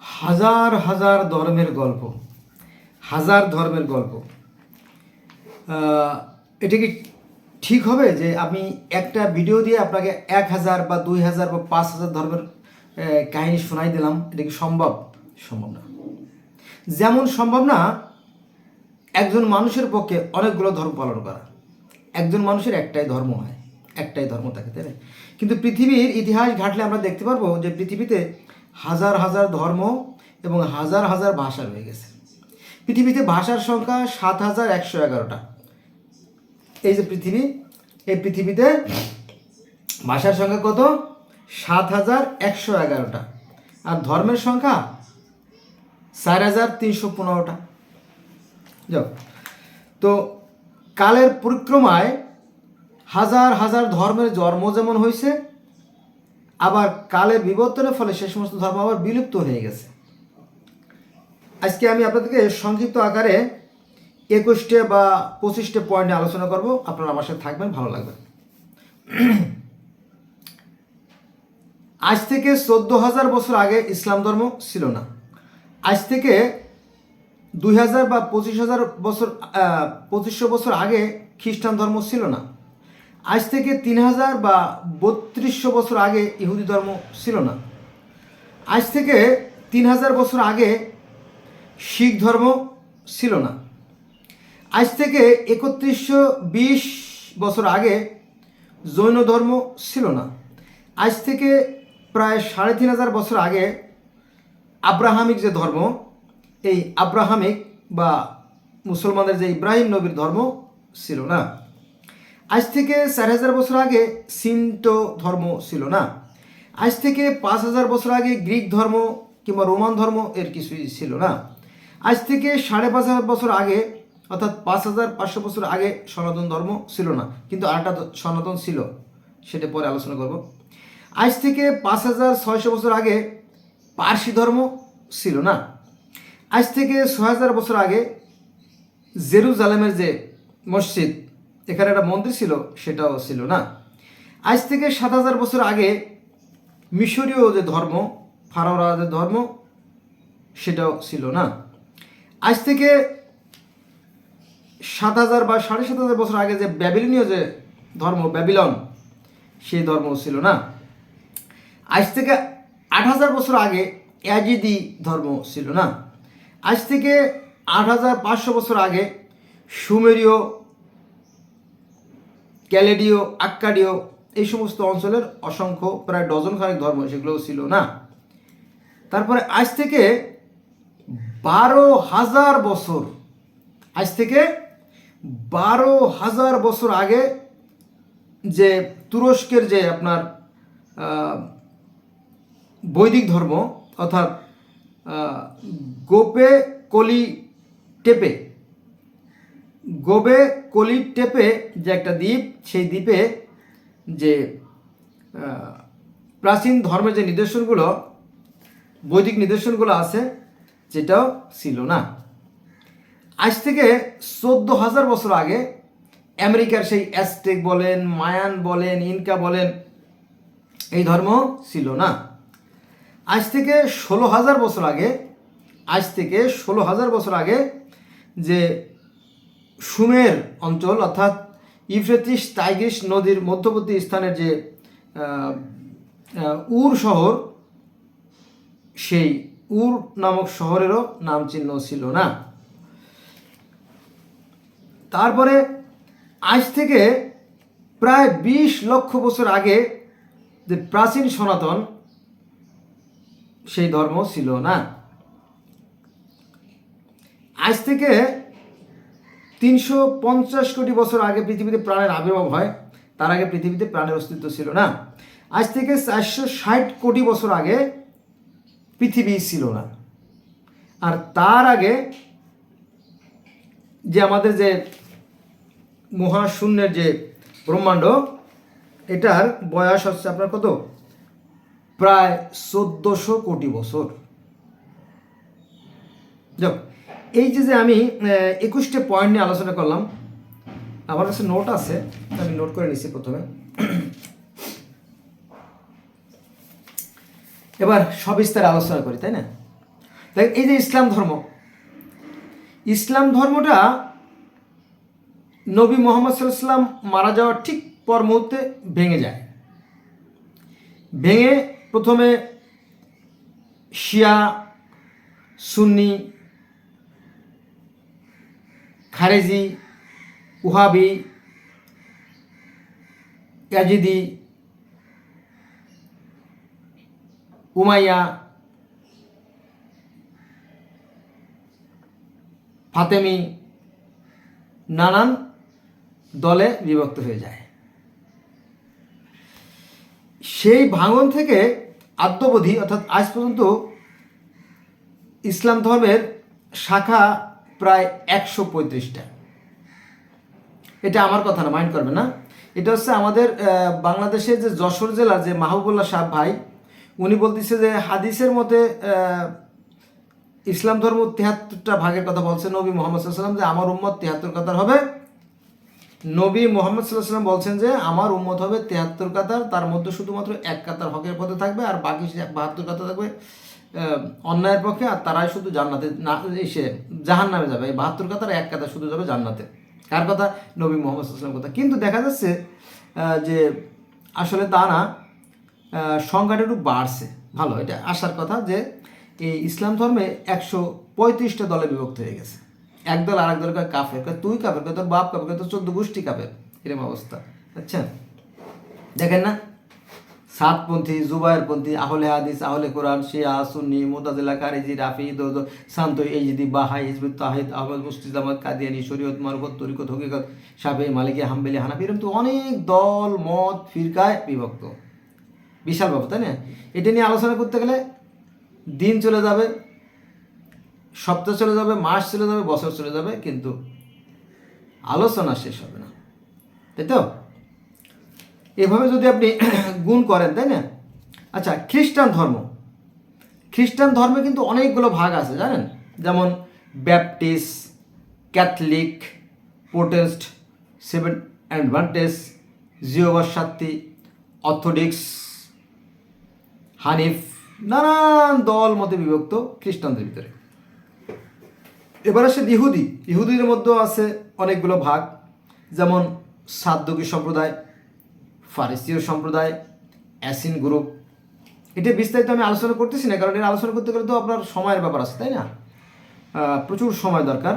হাজার হাজার ধর্মের গল্প, হাজার ধর্মের গল্প। এটা কি ঠিক হবে যে আমি একটা ভিডিও দিয়ে আপনাকে 1000 বা 2000 বা 5000 ধর্মের কাহিনী শোনাই দিলাম? এটা কি সম্ভব? সম্ভব না। যেমন সম্ভব না একজন মানুষের পক্ষে অনেকগুলো ধর্ম পালন করা। একজন মানুষের একটাই ধর্ম হয়, একটাই ধর্ম থাকে, তাই না? কিন্তু পৃথিবীর ইতিহাস ঘাটলে আমরা দেখতে পারবো যে পৃথিবীতে হাজার হাজার ধর্ম এবং হাজার হাজার ভাষা রয়ে গেছে। পৃথিবীতে ভাষার সংখ্যা 7111টা। এই যে পৃথিবী, এই পৃথিবীতে ভাষার সংখ্যা কত? 7111টা। আর ধর্মের সংখ্যা 4315টা। যাও, তো কালের পরিক্রমায় হাজার হাজার ধর্মের জন্ম যেমন হয়েছে, আবার কালের বিবর্তনের ফলে সে সমস্ত ধর্ম আবার বিলুপ্ত হয়ে গেছে। আজকে আমি আপনাদেরকে সংক্ষিপ্ত আকারে 21টে বা 25টে পয়েন্টে আলোচনা করব। আপনারা আমার সাথে থাকবেন, ভালো লাগবে। আজ থেকে 14,000 বছর আগে ইসলাম ধর্ম ছিল না। আজ থেকে 2000 বা 2500 বছর আগে খ্রিস্টান ধর্ম ছিল না। আজ থেকে 3000 বা 3200 বছর আগে ইহুদি ধর্ম ছিল না। আজ থেকে 3000 বছর আগে শিখ ধর্ম ছিল না। আজ থেকে 3120 বছর আগে জৈন ধর্ম ছিল না। আজ থেকে প্রায় 3500 বছর আগে আব্রাহামিক যে ধর্ম, এই আব্রাহামিক বা মুসলমানদের যে ইব্রাহিম নবীর ধর্ম ছিল না। আজ থেকে 4000 বছর আগে সিন্টো ধর্ম ছিল না। আজ থেকে 5000 বছর আগে গ্রিক ধর্ম কিংবা রোমান ধর্ম এর কিছুই ছিল না। আজ থেকে 5500 বছর আগে অর্থাৎ 5500 বছর আগে সনাতন ধর্ম ছিল না, কিন্তু আরেকটা সনাতন ছিল, সেটা পরে আলোচনা করব। আজ থেকে 5600 বছর আগে পার্সি ধর্ম ছিল না। আজ থেকে 6000 বছর আগে জেরুজালেমের যে মসজিদ, এখানে একটা মন্দির ছিল, সেটাও ছিল না। আজ থেকে 7000 বছর আগে মিশরীয় যে ধর্ম, ফারাওরা যে ধর্ম, সেটাও ছিল না। আজ থেকে 7000 বা 7500 বছর আগে যে ব্যাবিলনীয় যে ধর্ম, ব্যাবিলন, সেই ধর্ম ছিল না। আজ থেকে 8000 বছর আগে ইয়াজিদি ধর্ম ছিল না। আজ থেকে 8500 বছর আগে সুমেরীয়, ক্যালেডীয়, আক্কাডীয় এই সমস্ত অঞ্চলের অসংখ্য প্রায় ডজন খানেক ধর্ম, সেগুলোও ছিল না। তারপরে আজ থেকে 12,000 বছর, আজ থেকে 12,000 বছর আগে যে তুরস্কের যে আপনার বৈদিক ধর্ম, অর্থাৎ গোবে কলি টেপে যে একটা দ্বীপ, সেই দ্বীপে যে প্রাচীন ধর্মের যে নিদর্শনগুলো, বৈদিক নিদর্শনগুলো আছে, যেটাও ছিল না। আজ থেকে 14,000 বছর আগে আমেরিকার সেই অ্যাজটেক বলেন, মায়ান বলেন, ইনকা বলেন, এই ধর্ম ছিল না। আজ থেকে 16,000 বছর আগে যে সুমের অঞ্চল, অর্থাৎ ইউফ্রেটিস টাইগ্রিস নদীর মধ্যবর্তী স্থানের যে উর শহর, সেই উর নামক শহরেরও নাম চিহ্ন ছিল না। তারপরে আজ থেকে প্রায় 20 লক্ষ বছর আগে যে প্রাচীন সনাতন, সেই ধর্ম ছিল না। আজ থেকে 350 কোটি বছর আগে পৃথিবীতে প্রাণের আবির্ভাব হয়, তার আগে পৃথিবীতে প্রাণের অস্তিত্ব ছিল না। আজ থেকে 460 কোটি বছর আগে পৃথিবী ছিল না। আর তার আগে যে আমাদের যে মহাশূন্যের যে ব্রহ্মাণ্ড, এটার বয়স হচ্ছে আপনার কত? প্রায় 1400 কোটি বছর। যাক, এই যে আমি 21টে পয়েন্ট নিয়ে আলোচনা করলাম, আমার কাছে নোট আছে, আমি নোট করে নিচ্ছি প্রথমে। এবার সবিস্তারে আলোচনা করি, তাই না? এই যে ইসলাম ধর্মটা নবী মোহাম্মদ সাল্লাল্লাহু আলাইহি ওয়াসাল্লাম মারা যাওয়ার ঠিক পর মুহূর্তে ভেঙে যায়। ভেঙে প্রথমে শিয়া, সুন্নি, খারেজি, উহাবি, ইয়াজিদি, উমাইয়া, ফাতেমি নানান দলে বিভক্ত হয়ে যায়। সেই ভাঙন থেকে আদ্যবধি অর্থাৎ আজ পর্যন্ত ইসলাম ধর্মের শাখা প্রায় 135টা। এটা আমার কথা না, মাইন্ড করবে না। এটা হচ্ছে আমাদের বাংলাদেশের যে যশোর জেলার যে মাহবুবুল্লাহ সাহেব ভাই, উনি বলতেছে যে হাদিসের মতে ইসলাম ধর্ম 73টা ভাগের কথা বলছে নবী মোহাম্মদ সাল্লাল্লাহু আলাইহি ওয়াসাল্লাম, যে আমার উম্মত 73 কাতার হবে। নবী মোহাম্মদ সাল্লাল্লাহু আলাইহি ওয়াসাল্লাম বলছেন যে আমার উম্মত হবে 73 কাতার, তার মধ্যে শুধুমাত্র 1 কাতার হকের পথে থাকবে, আর বাকি 72 কাতার থাকবে অন্যায়ের পক্ষে, আর তারাই শুধু জান্নাতে না এসে জাহান্নামে যাবে। এই 72 কাতার 1 কাতার শুধু যাবে জান্নাতে। কার কথা? নবী মোহাম্মদ সাল্লাল্লাহু আলাইহি ওয়াসাল্লামের কথা। কিন্তু দেখা যাচ্ছে যে আসলে তা না, সংখ্যাটা একটু বাড়ছে। ভালো, এটা আসার কথা যে এই ইসলাম ধর্মে 135টা দলে বিভক্ত হয়ে গেছে। এক দল আর এক দল কাফের, তুই কাফের, তোর বাপ কাফের, তোর 14 গোষ্ঠী কাফের, এরকম অবস্থা। আচ্ছা, দেখেন না, সাতপন্থী, জুবায়েরপন্থী, আহলে হাদিস, আহলে কোরআন, শিয়া, সুন্নি, মুতাজিলা, খারিজি, রাফি, শান্ত, ইজদি, বাহাই, হিজবুত তাহিদ, আহমদ, মুস্তিদ আহমদ, কাদিয়ানি, শরীয়ত, মারফত, তরিকত, হকিকত, শাফিঈ, মালিকি, হাম্বলি, হানাফি, এরকম তো অনেক দল মত ফিরকায় বিভক্ত। বিশাল ব্যাপার, তাই না? এটা নিয়ে আলোচনা করতে গেলে দিন চলে যাবে, সপ্তাহ চলে যাবে, মাস চলে যাবে, বছর চলে যাবে, কিন্তু আলোচনা শেষ হবে না, তাই তো? এভাবে যদি আপনি গুণ করেন, তাই না? আচ্ছা, খ্রিস্টান ধর্মে কিন্তু অনেকগুলো ভাগ আছে, জানেন? যেমন Baptist, Catholic, Protest, seventh Adventist, জিহোভার সাক্ষী, অর্থোডক্স, হানিফ, নানান দল মতে বিভক্ত খ্রিস্টানদের ভিতরে। এবার আসে ইহুদিদের মধ্যেও আছে অনেকগুলো ভাগ, যেমন সাদ্দুকী সম্প্রদায়, ফারিসীয় সম্প্রদায়, অ্যাসিন গ্রুপ। এটা বিস্তারিত আমি আলোচনা করতেছি না, কারণ এটা আলোচনা করতে গেলে তো আপনার সময়ের ব্যাপার আছে, তাই না? প্রচুর সময় দরকার।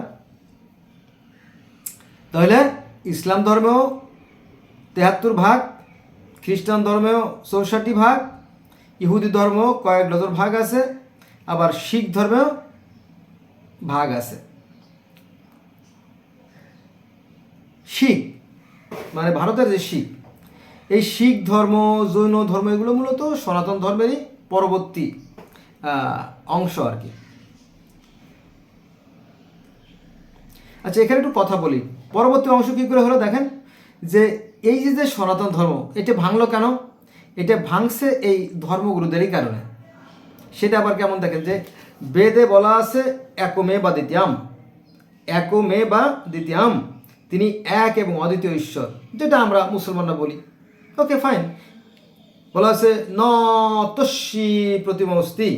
তাহলে ইসলাম ধর্মেও 73 ভাগ, খ্রিস্টান ধর্মেও 64 ভাগ, ইহুদি ধর্মেও কয়েক ডজন ভাগ আছে, আবার শিখ ধর্মেও ভাগ আছে। শিখ মানে ভারতের যে শিখ, এই শিখ ধর্ম, জৈন ধর্ম, এগুলো মূলত সনাতন ধর্মেরই পরবর্তী অংশ আর কি। আচ্ছা, এখানে একটু কথা বলি, পরবর্তী অংশ কী করে হলো দেখেন। যে এই যে সনাতন ধর্ম, এটা ভাঙলো কেন? এটা ভাঙছে এই ধর্মগুরুদেরই কারণে। সেটা আবার কেমন দেখেন, যে বেদে বলা আছে একমে বা দ্বিতীয়াম, তিনি এক এবং অদ্বিতীয় ঈশ্বর, যেটা আমরা মুসলমানরা বলি। ওকে, ফাইন। বলা আছে ন তস্যি প্রতিমস্তি,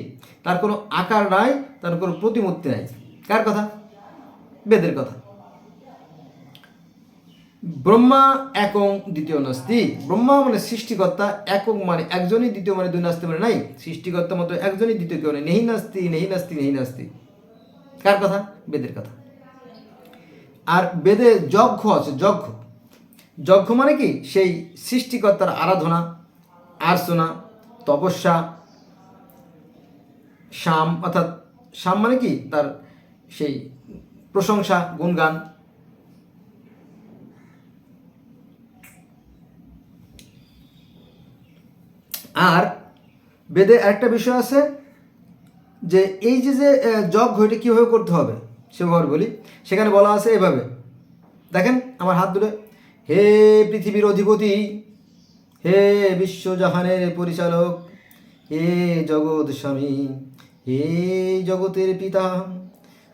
তার কোনো আকার নাই, তার কোনো প্রতিমূর্তি নাই। কার কথা? বেদের কথা। ব্রহ্মা একং দ্বিতীয় নাস্তি, ব্রহ্মা মানে সৃষ্টিকর্তা, একং মানে একজনই, দ্বিতীয় মানে দুই নাস্তি মানে নাই, সৃষ্টিকর্তা মতো একজনই, দ্বিতীয় কেউ নেই, নেহি নাস্তি। কার কথা? বেদের কথা। আর বেদে যজ্ঞ আছে, যজ্ঞ মানে কি? সেই সৃষ্টিকর্তার আরাধনা, আর্চনা, তপস্যা, শাম, অর্থাৎ শাম মানে কি? তার সেই প্রশংসা, গুণগান। আর বেদে একটা বিষয় আছে, যে এই যে যজ্ঞ, এটা কীভাবে করতে হবে সেভাবে বলি। সেখানে বলা আছে এভাবে, দেখেন আমার হাত ধরে, হে পৃথিবীর অধিপতি, হে বিশ্বজাহানের পরিচালক, হে জগৎ স্বামী, হে জগতের পিতা,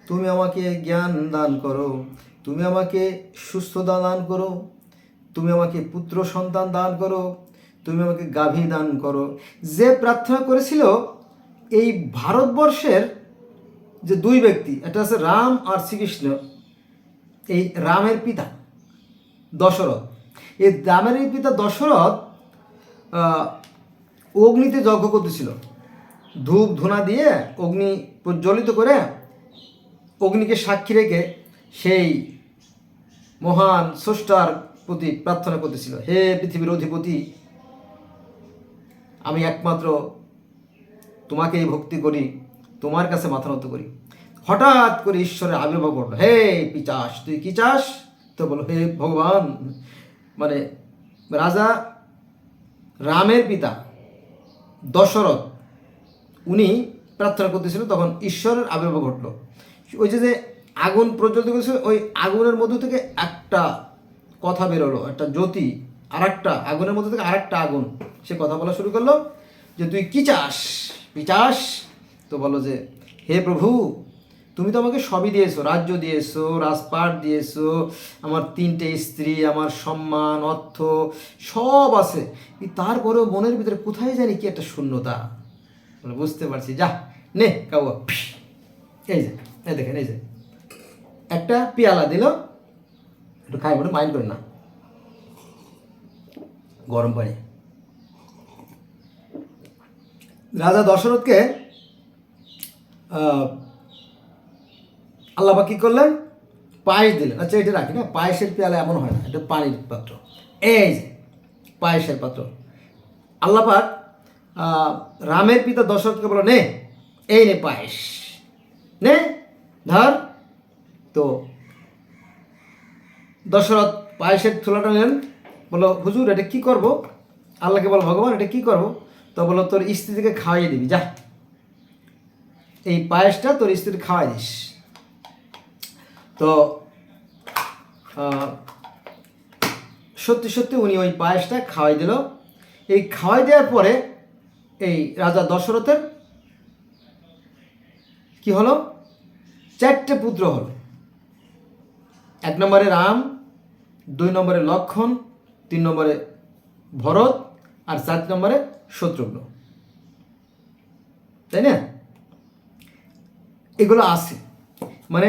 তুমি আমাকে জ্ঞান দান করো, তুমি আমাকে সুস্থতা দান করো, তুমি আমাকে পুত্র সন্তান দান করো, তুমি আমাকে গাভী দান করো। যে প্রার্থনা করেছিল এই ভারতবর্ষের যে দুই ব্যক্তি, একটা আছে রাম আর শ্রীকৃষ্ণ, এই রামের পিতা দশরথ, এই রামের এই পিতা দশরথ অগ্নিতে যজ্ঞ করতেছিল, ধূপ ধুনা দিয়ে অগ্নি প্রজ্বলিত করে অগ্নিকে সাক্ষী রেখে সেই মহান স্রষ্টার প্রতি প্রার্থনা করতেছিল, হে পৃথিবীর অধিপতি, আমি একমাত্র তোমাকেই ভক্তি করি, তোমার কাছে মাথা নত করি। হঠাৎ করে ঈশ্বরের আবির্ভাব ঘটল, হে পিচাস, তুই কি চাস? তো বলো, হে ভগবান, মানে রাজা রামের পিতা দশরথ উনি প্রার্থনা করতেছিল, তখন ঈশ্বরের আবির্ভাব ঘটল। ওই যে আগুন প্রজ্বলিত করেছিল, ওই আগুনের মধ্য থেকে একটা কথা বেরোলো, একটা জ্যোতি, আর একটা আগুনের মধ্যে থেকে আরেকটা আগুন, সে কথা বলা শুরু করলো যে তুই কি চাস পিচাস? তো বলো যে হে প্রভু, তুমি তো আমাকে সবই দিয়েছো, রাজ্য দিয়েছো, রাজপাট দিয়েছো, আমার 3টে স্ত্রী, আমার সম্মান, অর্থ সব আছে, তারপরেও মনের ভিতরে কোথায় জানি কি একটা শূন্যতা। মানে বুঝতে পারছি, যা নে কাউয়া, এই যে এই দেখেন, এই যে একটা পেয়ালা দিল, একটু খাই, বলে মাইন্ড করে না, গরম পানি। রাজা দশরথকে আল্লাহবা কী করলেন? পায়েস দিলেন। আচ্ছা, এটা রাখি না, পায়েসের পেয়ালা এমন হয় না, এটা পানির পাত্র, এই যে পায়েসের পাত্র। আল্লাপাক রামের পিতা দশরথকে বলো, নে এই নে পায়েস, নে ধর। তো দশরথ পায়েসের থুলাটা নেন, বলো হুজুর এটা কী করবো? আল্লাহকে বলো, ভগবান এটা কী করবো? তো বলো, তোর স্ত্রীকে খাওয়াইয়ে দিবি, যা এই পায়েসটা তোর স্ত্রীকে খাওয়াই দিস। তো সত্যি সত্যি উনি ওই পায়েসটা খাওয়াই দিল। এই খাওয়াই দেওয়ার পরে এই রাজা দশরথের কি হলো? 4টে পুত্র হলো। 1 নম্বরে রাম, 2 নম্বরে লক্ষণ, 3 নম্বরে ভরত, আর 4 নম্বরে শত্রুঘ্ন, তাই না? এগুলো আছে, মানে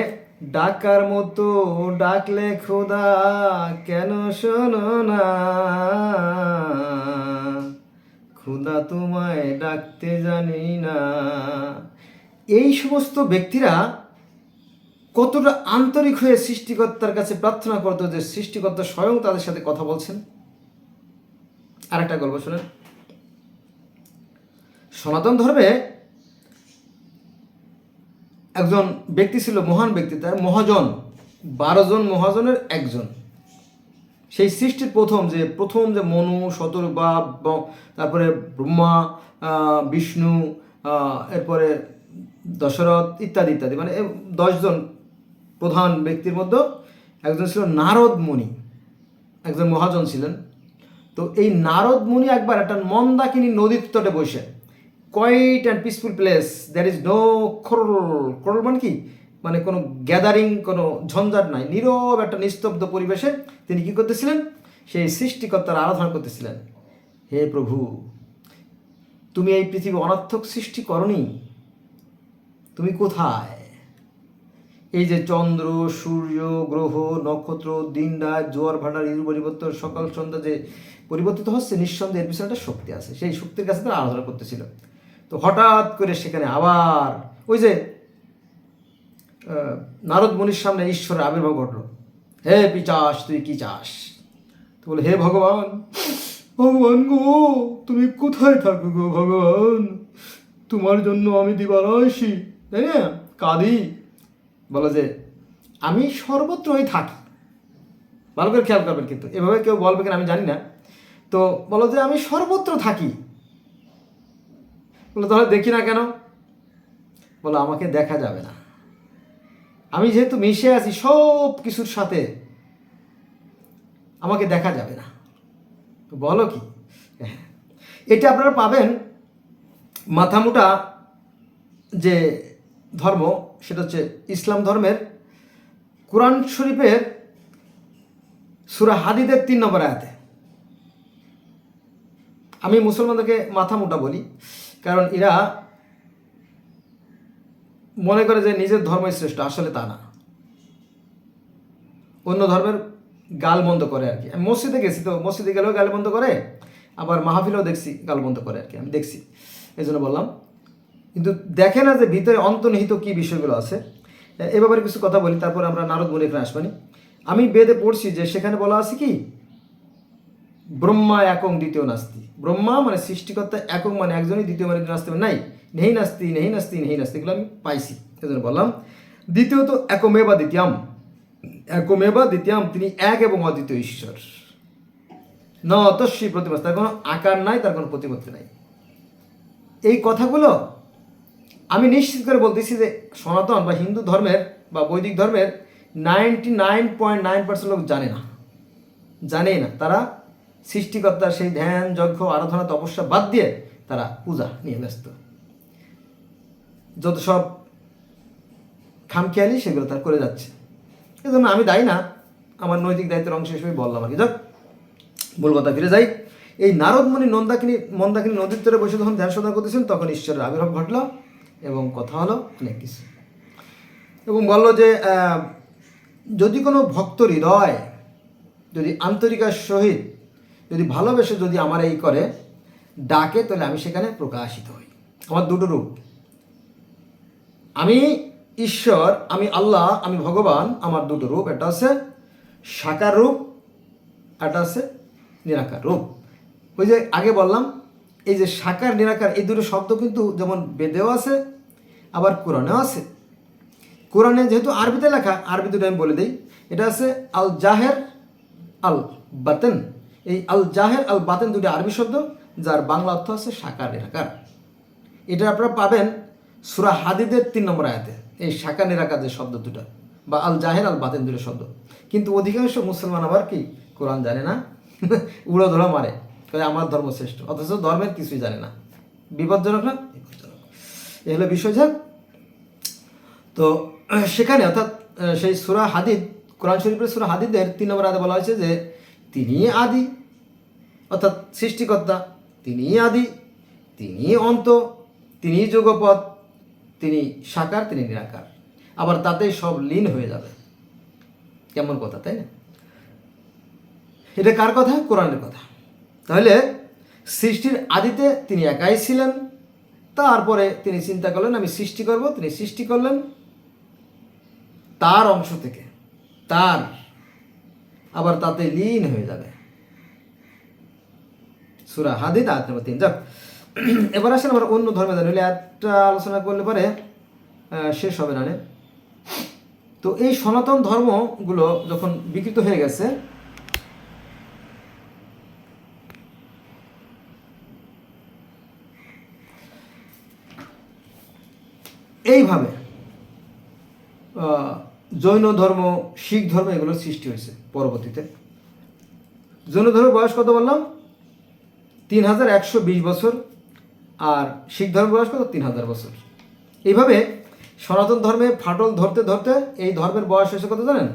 ডাকার মতো ডাকলে খোদা কেন শোনো না, খোদা তোমায় ডাকতে জানি না। এই সমস্ত ব্যক্তিরা কতটা আন্তরিক হয়ে সৃষ্টিকর্তার কাছে প্রার্থনা করতো যে সৃষ্টিকর্তা স্বয়ং তাদের সাথে কথা বলছেন। আরেকটা গল্প শোনেন। সনাতন ধর্মে একজন ব্যক্তি ছিল, মহান ব্যক্তি, তার মহাজন, 12 জন মহাজনের একজন। সেই সৃষ্টির প্রথম যে মনু, শতরূপা, তারপরে ব্রহ্মা, বিষ্ণু, এরপরে দশরথ ইত্যাদি ইত্যাদি, মানে 10 জন প্রধান ব্যক্তির মধ্যে একজন ছিল নারদ মুনি, একজন মহাজন ছিলেন। তো এই নারদ মুনি একবার একটা মন্দাকিনী নদীর তটে বসে, quite and peaceful place, there is no খরল মানে কি, মানে কোনো গ্যাদারিং, কোনো ঝঞ্ঝাট নাই, নীরব একটা নিস্তব্ধ পরিবেশে তিনি কী করতেছিলেন? সেই সৃষ্টিকর্তার আরাধনা করতেছিলেন। হে প্রভু, তুমি এই পৃথিবী অনর্থক সৃষ্টি করনি, তুমি কোথায়? এই যে চন্দ্র, সূর্য, গ্রহ, নক্ষত্র, দিন রাত, জোয়ার ভাটার, ঋতু পরিবর্তন, সকাল সন্ধ্যা যে পরিবর্তিত হচ্ছে, নিঃসন্দেহে এর পিছনে একটা শক্তি আছে, সেই শক্তির কাছে তারা আরাধনা করতেছিল। তো হঠাৎ করে সেখানে আবার ওই যে নারদ মুনির সামনে ঈশ্বরের আবির্ভাব ঘটল, হে পিচাস, তুই কি চাস? তো বলে, হে ভগবান, ভগবান গো, তুমি কোথায় থাকো গো ভগবান? তোমার জন্য আমি দিবানিশি, তাই না, কাঁদি। বলো যে আমি সর্বত্রই থাকি। ভালো করে খেয়াল করবেন, কিন্তু এভাবে কেউ বলবে কিনা আমি জানি না। তো বলো যে আমি সর্বত্র থাকি। বলো তাহলে দেখি না কেন? বলো আমাকে দেখা যাবে না, আমি যেহেতু মিশে আছি সব কিছুর সাথে, আমাকে দেখা যাবে না। তো বলো কি? এটা আপনারা পাবেন মাথামোটা যে ধর্ম, সেটা হচ্ছে ইসলাম ধর্মের কোরআন শরীফের সূরা হাদীদের 3 নম্বর আয়াতে। আমি মুসলমানদেরকে মাথামোটা বলি, কারণ এরা মনে করে যে নিজের ধর্মই শ্রেষ্ঠ, আসলে তা না। অন্য ধর্মের গালমন্দ করে আর কি। আমি মসজিদে গেছি, তো মসজিদে গেলেও গালমন্দ করে, আবার মাহফিলেও দেখছি গালমন্দ করে আর কি, আমি দেখছি, এই জন্য বললাম। কিন্তু দেখে না যে ভিতরে অন্তর্নিহিত কী বিষয়গুলো আছে। এ ব্যাপারে কিছু কথা বলি, তারপর আমরা নারদ মুনি এখানে আসবানি। আমি বেদে পড়ছি যে সেখানে বলা আছে কি, ব্রহ্মা একং দ্বিতীয় নাস্তি। ব্রহ্মা মানে সৃষ্টিকর্তা, একং মানে একজনই, দ্বিতীয় মানে নাস্তি মানে নাই, নেই নাস্তি, নেই নাস্তি, নেই নাস্তি, এগুলো আমি পাইছি, এই জন্য বললাম। দ্বিতীয়ত একমেবা দ্বিতীয়াম, একমেবা দ্বিতীয়াম, তিনি এক এবং অদ্বিতীয় ঈশ্বর। ন তস্যি প্রতিমা, তার কোনো আকার নাই, তার কোনো প্রতিপত্তি নাই। এই কথাগুলো আমি নিশ্চিত করে বলতেছি যে সনাতন বা হিন্দু ধর্মের বা বৈদিক ধর্মের 99.9% লোক জানে না, জানেই না। তারা সৃষ্টিকর্তার সেই ধ্যান যজ্ঞ আরাধনা তপস্যা বাদ দিয়ে তারা পূজা নিয়ে ব্যস্ত। যত সব খামখেয়ালি সেগুলো তার করে যাচ্ছে। এই জন্য আমি দায়ী না, আমার নৈতিক দায়িত্বের অংশ হিসেবে বললাম আর কি। যাক, মূল কথা ফিরে যাই। এই নারদ মুনি মন্দাকিনী নদীর তীরে বসে যখন ধ্যান সাধনা করতেছেন, তখন ঈশ্বরের আবির্ভাব ঘটল এবং কথা হলো অনেক কিছু। এবং বলল যে যদি কোনো ভক্ত হৃদয় যদি আন্তরিকার সহিত যদি ভালোবেসে যদি আমার এই করে ডাকে, তাহলে আমি সেখানে প্রকাশিত হই। আমার দুটো রূপ, আমি ঈশ্বর, আমি আল্লাহ, আমি ভগবান, আমার দুটো রূপ। একটা আছে সাকার রূপ, একটা আছে নিরাকার রূপ। ওই যে আগে বললাম, এই যে সাকার নিরাকার এই দুটো শব্দ কিন্তু যেমন বেদেও আছে, আবার কোরআনেও আছে। কোরআনে যেহেতু আরবিতে লেখা, আরবি দুটো আমি বলে দিই। এটা আছে আল জাহের আল বাতেন। এই আল জাহের আল বাতেন দুটো আরবি শব্দ, যার বাংলা অর্থ আছে সাকার নিরাকার। এটা আপনারা পাবেন সূরা হাদীদের 3 নম্বর আয়াতে, এই সাকার নিরাকার যে শব্দ দুটো, বা আল জাহের আল বাতেন দুটো শব্দ। কিন্তু অধিকাংশ মুসলমান আবার কি কোরআন জানে না, উড়ো ধরা মারে, আমার ধর্ম শ্রেষ্ঠ, অথচ ধর্মের কিছুই জানে না। বিপজ্জনক না? বিপজ্জনক। এ হলো বিষয়। যাক, তো সেখানে অর্থাৎ সেই সূরা হাদীদ, কোরআন শরীফের সূরা হাদীদের 3 নম্বর আয়াতে বলা হয়েছে যে তিনি আদি, অর্থাৎ সৃষ্টিকর্তা, তিনি আদি, তিনি অন্ত, তিনি যুগপৎ, তিনি সাকার, তিনি নিরাকার। আবার তাতেই সব লীন হয়ে যাবে। কেমন কথা, তাই না? এটা কার কথা? কোরআনের কথা। তাহলে সৃষ্টির আদিতে তিনি একাই ছিলেন, তারপরে তিনি চিন্তা করলেন আমি সৃষ্টি করব, তিনি সৃষ্টি করলেন তার অংশ থেকে, তার, আবার তাতে লীন হয়ে যাবে। সূরা হাদীদ আয়াত নম্বর 3। যাক, এবার আসেন আবার অন্য ধর্মে জানি, একটা আলোচনা করলে পরে শেষ হবে না। তো এই সনাতন ধর্মগুলো যখন বিকৃত হয়ে গেছে, এইভাবে জৈন ধর্ম, শিখ ধর্ম এগুলোর সৃষ্টি হয়েছে পরবর্তীতে। জৈন ধর্মের বয়স কত বললাম? 3120 বছর। আর শিখ ধর্মের বয়স কত? 3000 বছর। এইভাবে সনাতন ধর্মে ফাটল ধরতে ধরতে এই ধর্মের বয়স হয়েছে কত জানেন?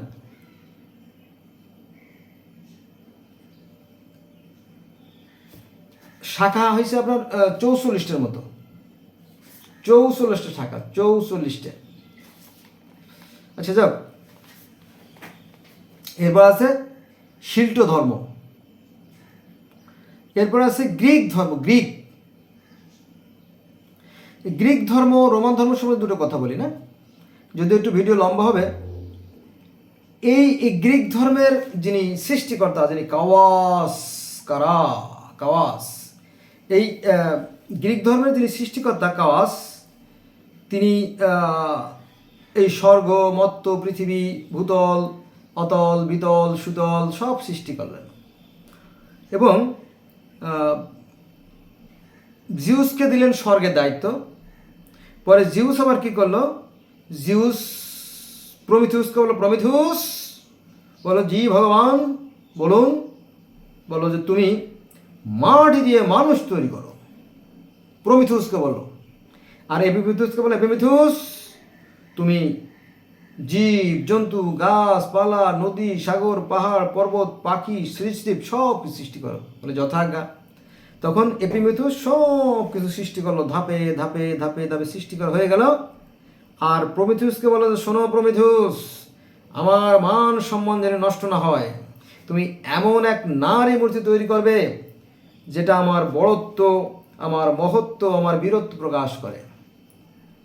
শাখা হয়েছে আপনার 44টার মতো, 44টা শাখা, 44টা। আচ্ছা, যাক, এরপর আছে শিল্ট ধর্ম, এরপর আছে গ্রিক ধর্ম। গ্রিক ধর্ম, রোমান ধর্ম সম্বন্ধে দুটো কথা বলি না, যদিও একটু ভিডিও লম্বা হবে। এই গ্রিক ধর্মের যিনি সৃষ্টিকর্তা, যিনি কাওয়াস, এই গ্রিক ধর্মের যিনি সৃষ্টিকর্তা কাওয়াস, তিনি এই স্বর্গ, মত্ত, পৃথিবী, ভূতল, অতল, বিতল, সুতল সব সৃষ্টি করলেন। এবং জিউসকে দিলেন স্বর্গের দায়িত্ব। পরে জিউস আবার কি করলো? জিউস প্রমিথিউসকে বললো, প্রমিথিউস বলো জি ভগবান বলুন, বলো যে তুমি মাটি দিয়ে মানুষ তৈরি করো, প্রমিথিউসকে বলো। আর এপিমিথিউসকে বলে, এপিমিথিউস তুমি জীব জন্তু, গাছপালা, নদী, সাগর, পাহাড়, পর্বত, পাখি, সৃষ্টিপ সব কিছু সৃষ্টি করো, বলে যথাজ্ঞা। তখন এপিমিথিউস সব কিছু সৃষ্টি করলো, ধাপে ধাপে ধাপে ধাপে সৃষ্টি করা হয়ে গেল। আর প্রমিথিউসকে বলে যে শোনো প্রমিথিউস, আমার মান সম্মান যেন নষ্ট না হয়, তুমি এমন এক নারী মূর্তি তৈরি করবে যেটা আমার বড়ত্ব, আমার মহত্ব, আমার বীরত্ব প্রকাশ করে,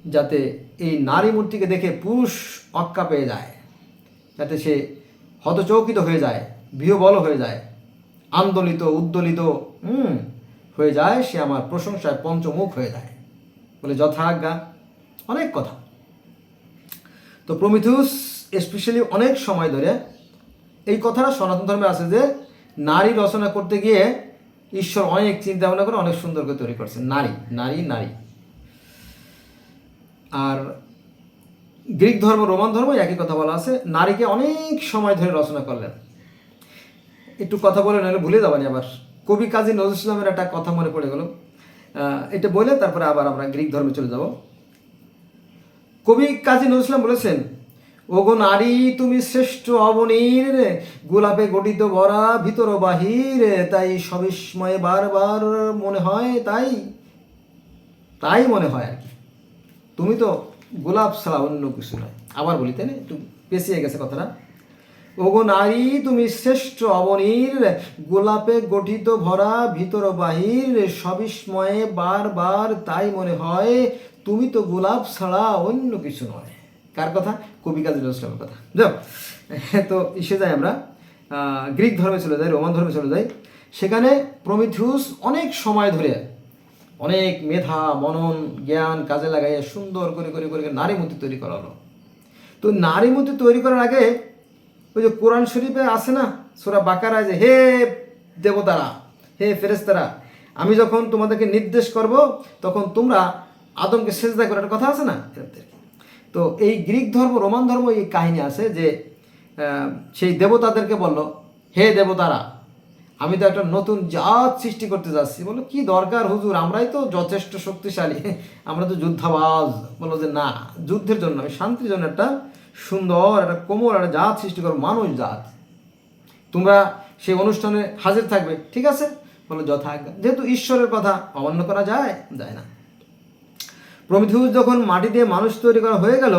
যাতে এই নারী মূর্তিকে দেখে পুরুষ অক্কা পেয়ে যায়, যাতে সে হতচকিত হয়ে যায়, বিহ্বল হয়ে যায়, আন্দোলিত উদ্দোলিত হয়ে যায়, সে আমার প্রশংসায় পঞ্চমুখ হয়ে যায়। বলে যথাজ্ঞা। অনেক কথা। তো প্রমিথিউস স্পেশালি অনেক সময় ধরে এই কথাটা সনাতন ধর্মে আছে যে নারী রচনা করতে গিয়ে ঈশ্বর অনেক চিন্তা ভাবনা করে অনেক সুন্দর করে তৈরি করছেন। নারী নারী নারী। আর গ্রিক ধর্ম, রোমান ধর্ম একই কথা বলা আছে, নারীকে অনেক সময় ধরে রচনা করলেন। একটু কথা বলে নাহলে ভুলে যাবানি। আবার কবি কাজী নজরুল ইসলামের একটা কথা মনে পড়ে গেল, এটা বলে তারপরে আবার আমরা গ্রিক ধর্মে চলে যাব। কবি কাজী নজরুল ইসলাম বলেছেন, ওগো নারী তুমি শ্রেষ্ঠ অবনীর, গোলাপে গঠিত ভরা ভিতর বাহির, তাই সবিস্ময়ে বারবার মনে হয়, তাই মনে হয় আর কি, তুমি তো গোলাপ ছাড়া অন্য কিছু নয়। আবার বলি, তাই না, একটু পেঁচিয়ে গেছে কথাটা। ওগো নারী তুমি শ্রেষ্ঠ অবনীর, গোলাপে গঠিত ভরা ভিতর বাহির, সবিস্ময়ে বারবার তাই মনে হয়, তুমি তো গোলাপ ছাড়া অন্য কিছু নয়। কার কথা? কবি কাজী নজরুল ইসলামের কথা। যাও, তো এসে যাই আমরা গ্রিক ধর্মে চলে যাই, রোমান ধর্মে চলে যাই। সেখানে প্রমিথিউস অনেক সময় ধরে অনেক মেধা মনন জ্ঞান কাজে লাগাইয়ে সুন্দর করে করে করে নারী মূর্তি তৈরি করা হলো। তো নারী মূর্তি তৈরি করার আগে ওই যে কোরআন শরীফে আছে না, সূরা বাকারায়, যে হে দেবতারা, হে ফেরেশতারা, আমি যখন তোমাদেরকে নির্দেশ করব তখন তোমরা আদমকে সেজদা করার কথা আছে না। তো এই গ্রিক ধর্ম, রোমান ধর্ম এই কাহিনী আছে যে সেই দেবতাদেরকে বলল, হে দেবতারা, আমি তো একটা নতুন জাত সৃষ্টি করতে যাচ্ছি। বললো কি দরকার হুজুর, আমরাই তো যথেষ্ট শক্তিশালী, আমরা তো যুদ্ধাবাজ। বললো যে না, যুদ্ধের জন্য আমি শান্তির জন্য একটা সুন্দর একটা কোমল একটা জাত সৃষ্টি করবো, মানুষ জাত, তোমরা সেই অনুষ্ঠানে হাজির থাকবে, ঠিক আছে? বলো যথাজ্ঞা। যেহেতু ঈশ্বরের কথা অমান্য করা যায় না। প্রমিথিউস যখন মাটি দিয়ে মানুষ তৈরি করা হয়ে গেল,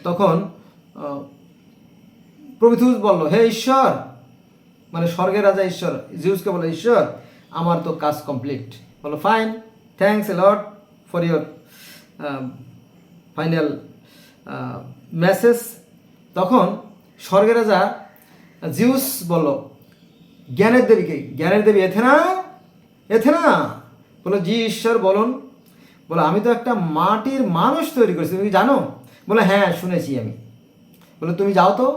তখন প্রমিথিউস বলল, হে ঈশ্বর, মানে স্বর্গের রাজা ঈশ্বর জিউসকে বলে, ঈশ্বর আমার তো কাজ কমপ্লিট। বলো fine, thanks a lot for your final message. তখন স্বর্গের রাজা জিউস বলল জ্ঞানের দেবীকে, জ্ঞানের দেবী এথেনা। বলো জি ঈশ্বর বলুন। বলো আমি তো একটা মাটির মানুষ তৈরি করেছি, তুমি জানো? বলে হ্যাঁ শুনেছি আমি। বলে তুমি যাও তো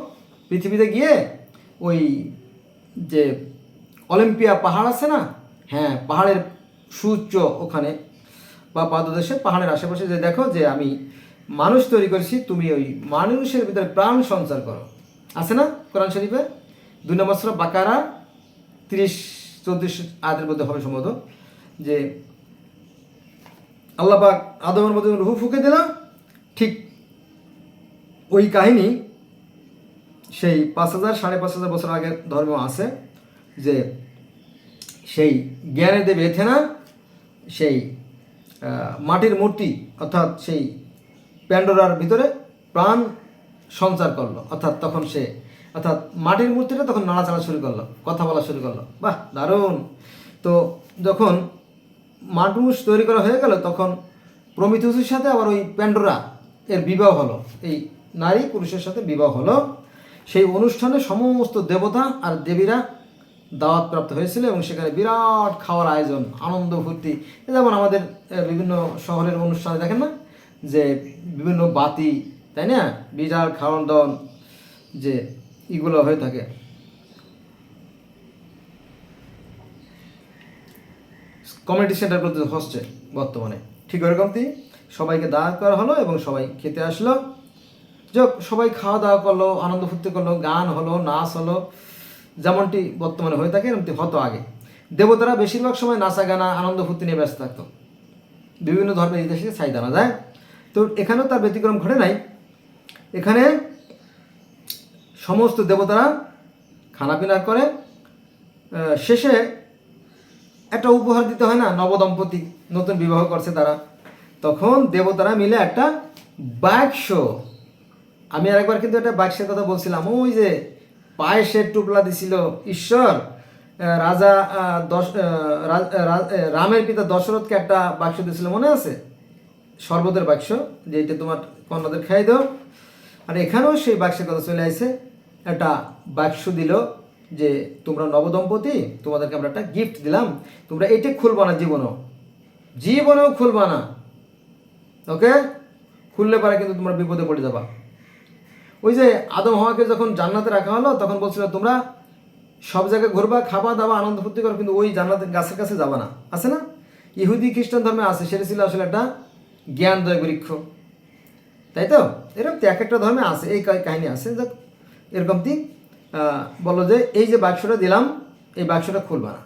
পৃথিবীতে গিয়ে ওই যে অলিম্পিয়া পাহাড় আছে না, হ্যাঁ পাহাড়ের সুউচ্চ ওখানে বা পাদদেশে পাহাড়ের আশেপাশে যে দেখো যে আমি মানুষ তৈরি করেছি, তুমি ওই মানুষের ভিতরে প্রাণ সঞ্চার করো। আছে না কোরআন শরীফে 2 নম্বর সূরা বাকারা 30-34 আয়াতের মধ্যে হবে সম্ভবত, যে আল্লাহ পাক আদমের মধ্যে রূহ ফুঁকে দিলাম। ঠিক ওই কাহিনী সেই 5000-5500 বছর আগের ধর্ম আছে, যে সেই জ্ঞানের দেবী এথেনা সেই মাটির মূর্তি অর্থাৎ সেই প্যান্ডোরার ভিতরে প্রাণ সঞ্চার করলো, অর্থাৎ মাটির মূর্তিটা তখন নাড়াচাড়া শুরু করলো, কথা বলা শুরু করলো। বাহ দারুণ। তো যখন মানুষ তৈরি করা হয়ে গেল, তখন প্রমিথিউসের সাথে আবার ওই প্যান্ডোরা এর বিবাহ হলো, এই নারী পুরুষের সাথে বিবাহ হলো। সেই অনুষ্ঠানে সমস্ত দেবতা আর দেবীরা দাওয়াত প্রাপ্ত হয়েছিল এবং সেখানে বিরাট খাওয়ার আয়োজন, আনন্দ ফুর্তি। যেমন আমাদের বিভিন্ন শহরের অনুষ্ঠানে দেখেন না যে বিভিন্ন বাতি, তাই না, বিরাট খাওয়ান দাওয়ান যে এগুলো হয়ে থাকে। কমিউনিটি সেন্টারগুলোতে হচ্ছে বর্তমানে, ঠিক ওরকমই সবাইকে দাওয়াত করা হলো এবং সবাই খেতে আসলো। যাক, সবাই খাওয়া দাওয়া করলো, আনন্দ ফুর্তি করলো, গান হলো, নাচ হলো, যেমনটি বর্তমানে হয়ে থাকে এরকমটি হতো আগে। দেবতারা বেশিরভাগ সময় নাচা গানা আনন্দ ফুর্তি নিয়ে ব্যস্ত থাকতো। বিভিন্ন ধর্মের ইতিহাসে ছাই জানা যায়। তো এখানেও তার ব্যতিক্রম ঘটে নাই। এখানে সমস্ত দেবতারা খানাপিনা করে শেষে একটা উপহার দিতে হয় না, নবদম্পতি নতুন বিবাহ করছে তারা, তখন দেবতারা মিলে একটা বাক্স, আমি আরেকবার কিন্তু একটা বাক্সের কথা বলছিলাম, ওই যে পায়েসের টুকলা দিছিল ঈশ্বর রাজা রামের পিতা দশরথকে একটা বাক্স দিয়েছিল, মনে আছে? শরবতের বাক্স, যে এটা তোমার কন্যাদের খাই দাও। আর এখানেও সেই বাক্সের কথা চলে আসে, একটা বাক্স দিল যে তোমরা নবদম্পতি, তোমাদেরকে আমরা একটা গিফট দিলাম, তোমরা এইটা খুলবা না, জীবনেও খুলবা না, ওকে? খুললে পারে কিন্তু তোমরা বিপদে পড়ে যাবা। ওই যে আদম হাওয়াকে যখন জান্নাতে রাখা হলো, তখন বলছিল তোমরা সব জায়গায় ঘুরবা, খাবা দাবা, আনন্দ ফুর্তি করো, কিন্তু ওই জান্নাতের গাছের কাছে যাবা না, আছে না? ইহুদি খ্রিস্টান ধর্মে আছে, সেটা ছিল আসলে একটা জ্ঞানদয় বৃক্ষ, তাই তো? এরকম তো এক একটা ধর্মে আছে, এই কাহিনী আছে। যাক, এরকম কি বলো যে এই যে বাক্সটা দিলাম, এই বাক্সটা খুলবা না।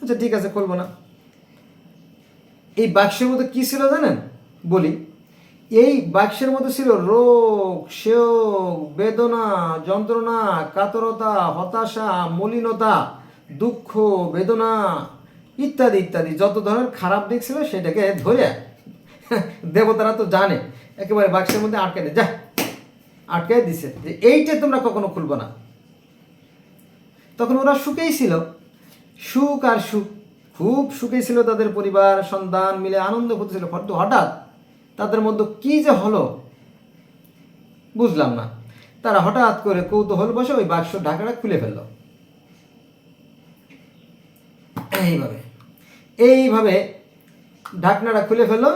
আচ্ছা ঠিক আছে, খুলবো না। এই বাক্সের মধ্যে কি ছিল জানেন? বলি, এই বাক্সের মধ্যে ছিল রোগ, শোক, বেদনা, যন্ত্রণা, কাতরতা, হতাশা, মলিনতা, দুঃখ, বেদনা ইত্যাদি ইত্যাদি, যত ধরনের খারাপ দিক ছিল সেটাকে ধরে দেবতারা তো জানে, একেবারে বাক্সের মধ্যে আটকে দেয়, যা আটকে দিছে যে এইটা তোমরা কখনো খুলবো না। তখন ওরা সুখেই ছিল, সুখ আর সুখ, খুব সুখেই ছিল, তাদের পরিবার সন্তান মিলে আনন্দ করতেছিল। হঠাৎ তাদের মধ্যে কি যে হলো বুঝলাম না, তারা হঠাৎ করে কৌতূহল বসে ওই বাক্স ঢাকাটা খুলে ফেললো। এইভাবে ঢাকনাটা খুলে ফেললো।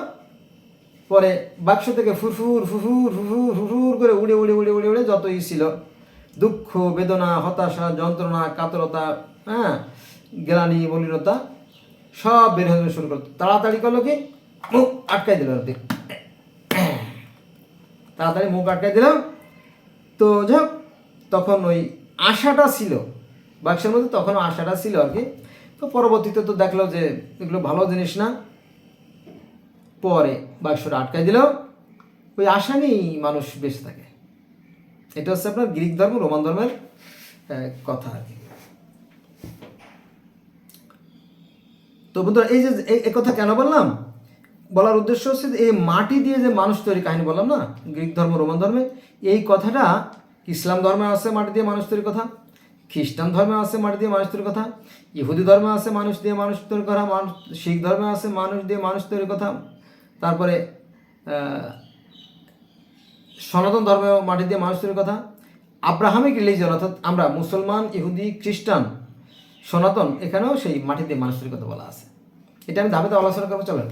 পরে বাক্স থেকে ফুরফুর ফুফুর ফুফুর ফুফুর করে উড়ে উড়ে উড়ে উড়ে উড়ে যতই ছিল দুঃখ, বেদনা, হতাশা, যন্ত্রণা, কাতরতা, হ্যাঁ, গ্লানি, মলিনতা, সব বের হতে শুরু করতো। তাড়াতাড়ি করলো কি, মুখ আটকাই দিল, তাড়াতাড়ি মুখ আটকাই দিলাম। তো যাক, তখন ওই আশাটা ছিল বাক্সের মধ্যে, তখনও আশাটা ছিল আর কি। তো পরবর্তীতে তো দেখলো যে এগুলো ভালো জিনিস না, পরে বাক্সটা আটকাই দিল। ওই আশা নিয়েই মানুষ বেঁচে থাকে। এটা হচ্ছে আপনার গ্রিক ধর্ম, রোমান ধর্মের কথা আর কি। তো বন্ধুরা, এই যে এই কথা কেন বললাম, বলার উদ্দেশ্য হচ্ছে এই মাটি দিয়ে যে মানুষ তৈরি কাহিনী বললাম না, গ্রিক ধর্ম, রোমান ধর্মে, এই কথাটা ইসলাম ধর্মে আছে মাটি দিয়ে মানুষ তৈরির কথা, খ্রিস্টান ধর্মে আছে মাটি দিয়ে মানুষ তৈরির কথা, ইহুদি ধর্মে আছে মানুষ দিয়ে মানুষ তৈরি করা, শিখ ধর্মে আছে মানুষ দিয়ে মানুষ তৈরির কথা, তারপরে সনাতন ধর্মেও মাটি দিয়ে মানুষ তৈরির কথা, আব্রাহামিক রিলিজিয়ন অর্থাৎ আমরা মুসলমান, ইহুদি, খ্রিস্টান, সনাতন, এখানেও সেই মাটি দিয়ে মানুষ তৈরির কথা বলা আছে। এটা আমি ধাপে ধাপে আলোচনা করবো, চলেন।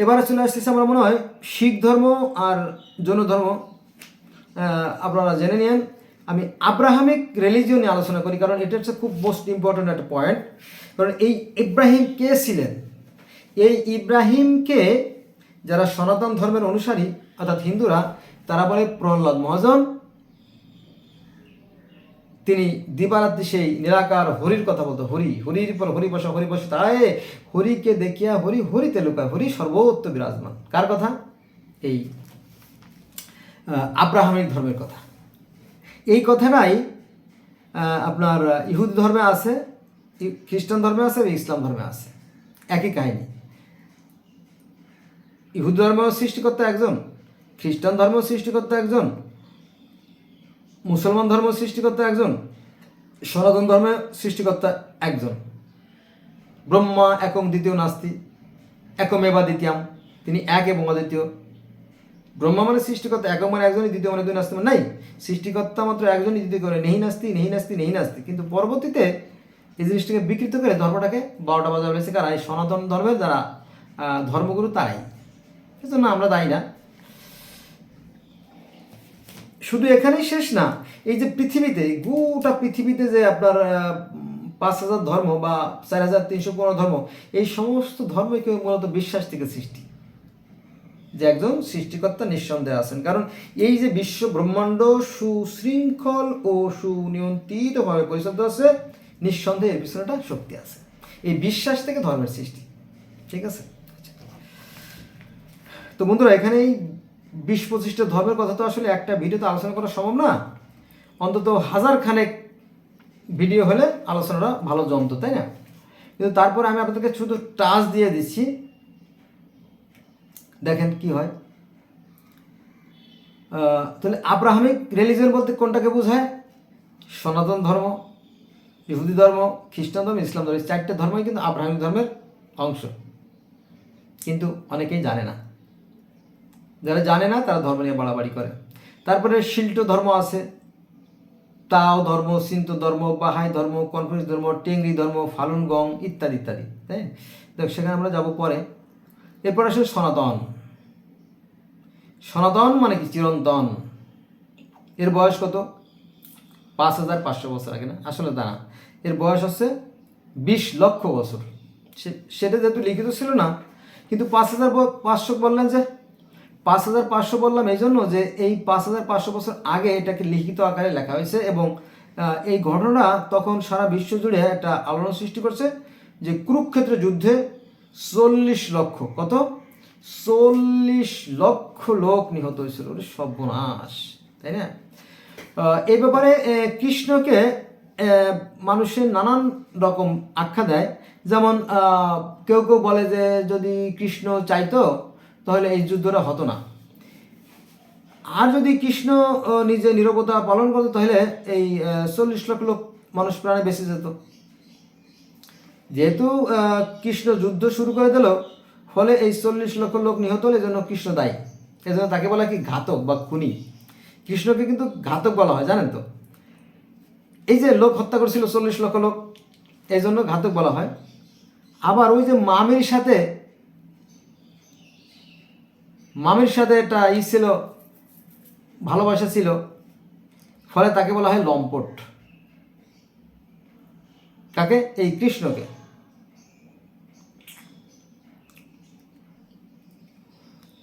এবারে চলে আসতেছে আমরা মনে হয় শিখ ধর্ম আর জৈন ধর্ম, আপনারা জেনে নিন। আমি আব্রাহামিক রিলিজিয়ন নিয়ে আলোচনা করি, কারণ এটা হচ্ছে খুব মোস্ট ইম্পর্ট্যান্ট একটা পয়েন্ট। কারণ এই ইব্রাহিম কে ছিলেন? এই ইব্রাহিমকে যারা সনাতন ধর্মের অনুসারী অর্থাৎ হিন্দুরা, তারা বলে প্রহ্লাদ মহাজন। তিনি দিবারাত্রি সেই নিরাকার হরির কথা বলতো, হরির পর হরি বসা তাই হরিকে দেখিয়া হরিতে লুকায়, হরি সর্বত্র বিরাজমান। কার কথা? এই আব্রাহামিক ধর্মের কথা। এই কথাটাই আপনার ইহুদি ধর্মে আছে, খ্রিস্টান ধর্মে আছে, ইসলাম ধর্মে আছে, একই কাহিনী। ইহুদি ধর্মেও সৃষ্টিকর্তা একজন, খ্রিস্টান ধর্মেও সৃষ্টিকর্তা একজন, মুসলমান ধর্ম সৃষ্টিকর্তা একজন, সনাতন ধর্মের সৃষ্টিকর্তা একজন। ব্রহ্মা একং দ্বিতীয় নাস্তি, একমেবা দ্বিতীয়াম, তিনি এক এবং অদ্বিতীয়। ব্রহ্মা মানে সৃষ্টিকর্তা, একক মানে একজনই, দ্বিতীয় মানে দুই নাস্তি মানে নাই, সৃষ্টিকর্তা মাত্র একজনই, দ্বিতীয় করে নেহি নাস্তি নেহি নাস্তি নেহি নাস্তি। কিন্তু পরবর্তীতে এই জিনিসটাকে বিকৃত করে ধর্মটাকে 12টা বাজা বলেছে কারা? এই সনাতন ধর্মের যারা ধর্মগুরু, তারাই। এজন্য আমরা দায়ী না। শুধু এখানেই শেষ না, এই যে পৃথিবীতে, গোটা পৃথিবীতে যে আপনার 5000 ধর্ম বা 4315 ধর্ম, এই সমস্ত ধর্মই মূলত বিশ্বাস থেকে সৃষ্টি, যে একজন সৃষ্টিকর্তা নিঃসন্দেহে আছেন। কারণ এই যে বিশ্ব ব্রহ্মাণ্ড সুশৃঙ্খল ও সুনিয়ন্ত্রিতভাবে পরিচালিত আছে, নিঃসন্দেহে এর পিছনে একটা শক্তি আছে। এই বিশ্বাস থেকে ধর্মের সৃষ্টি, ঠিক আছে? তো বন্ধুরা, এখানেই 20-25টা ধর্মের কথা তো আসলে একটা ভিডিওতে আলোচনা করা সম্ভব না, অন্তত 1000 খানেক ভিডিও হলে আলোচনাটা ভালো জমতো, তাই না? কিন্তু তারপরে আমি আপনাদেরকে শুধু টাচ দিয়ে দিচ্ছি দেখেন কি হয়। তাহলে আব্রাহামিক রিলিজিয়ন বলতে কোনটাকে বোঝায়? সনাতন ধর্ম, ইহুদি ধর্ম, খ্রিস্টান ধর্ম, ইসলাম ধর্ম, এই চারটে ধর্মই কিন্তু আব্রাহামিক ধর্মের অংশ, কিন্তু অনেকেই জানে না। যারা জানে না তারা ধর্ম নিয়ে বাড়াবাড়ি করে। তারপরে শিল্ট ধর্ম আছে, তাও ধর্ম, সিন্ত ধর্ম, বাহাই ধর্ম, কনফুসিয়াস ধর্ম, টেংরি ধর্ম, ফালুন গং ইত্যাদি ইত্যাদি, তাই দেখ সেখানে আমরা যাব পরে। এরপর আসে সনাতন। সনাতন মানে কি? চিরন্তন। এর বয়স কত? 5500 বছর আগে না, আসলে তা না, এর বয়স হচ্ছে 20 লক্ষ বছর। সেটা যেহেতু লিখিত ছিল না, কিন্তু 5500 বললেন যে, 5500 বললাম এই জন্য যে এই 5500 বছর আগে এটাকে লিখিত আকারে লেখা হয়েছে, এবং এই ঘটনা তখন সারা বিশ্ব জুড়ে একটা আলোড়ন সৃষ্টি করছে যে কুরুক্ষেত্র যুদ্ধে 40 লক্ষ, কত? 40 লক্ষ লোক নিহত হয়েছিল। ওরে সর্বনাশ, তাই না? এই ব্যাপারে কৃষ্ণকে মানুষের নানান রকম আখ্যা দেয়। যেমন কেউ কেউ বলে যে যদি কৃষ্ণ চাইতো তাহলে এই যুদ্ধটা হতো না, আর যদি কৃষ্ণ নিজে নীরবতা পালন করতো তাহলে এই 40 লক্ষ লোক মানুষ প্রাণে বেঁচে যেত। যেহেতু কৃষ্ণ যুদ্ধ শুরু করে দিল, ফলে এই 40 লক্ষ লোক নিহত হলে জন্য কৃষ্ণ দায়ী। এজন্য তাকে বলা কি? ঘাতক বা খুনি। কৃষ্ণকে কিন্তু ঘাতক বলা হয়, জানেন তো? এই যে লোক হত্যা করেছিল 40 লক্ষ লোক, এই জন্য ঘাতক বলা হয়। আবার ওই যে মামির সাথে একটা ছিল, ভালোবাসা ছিল, ফলে তাকে বলা হয় লম্পট। কাকে? এই কৃষ্ণকে।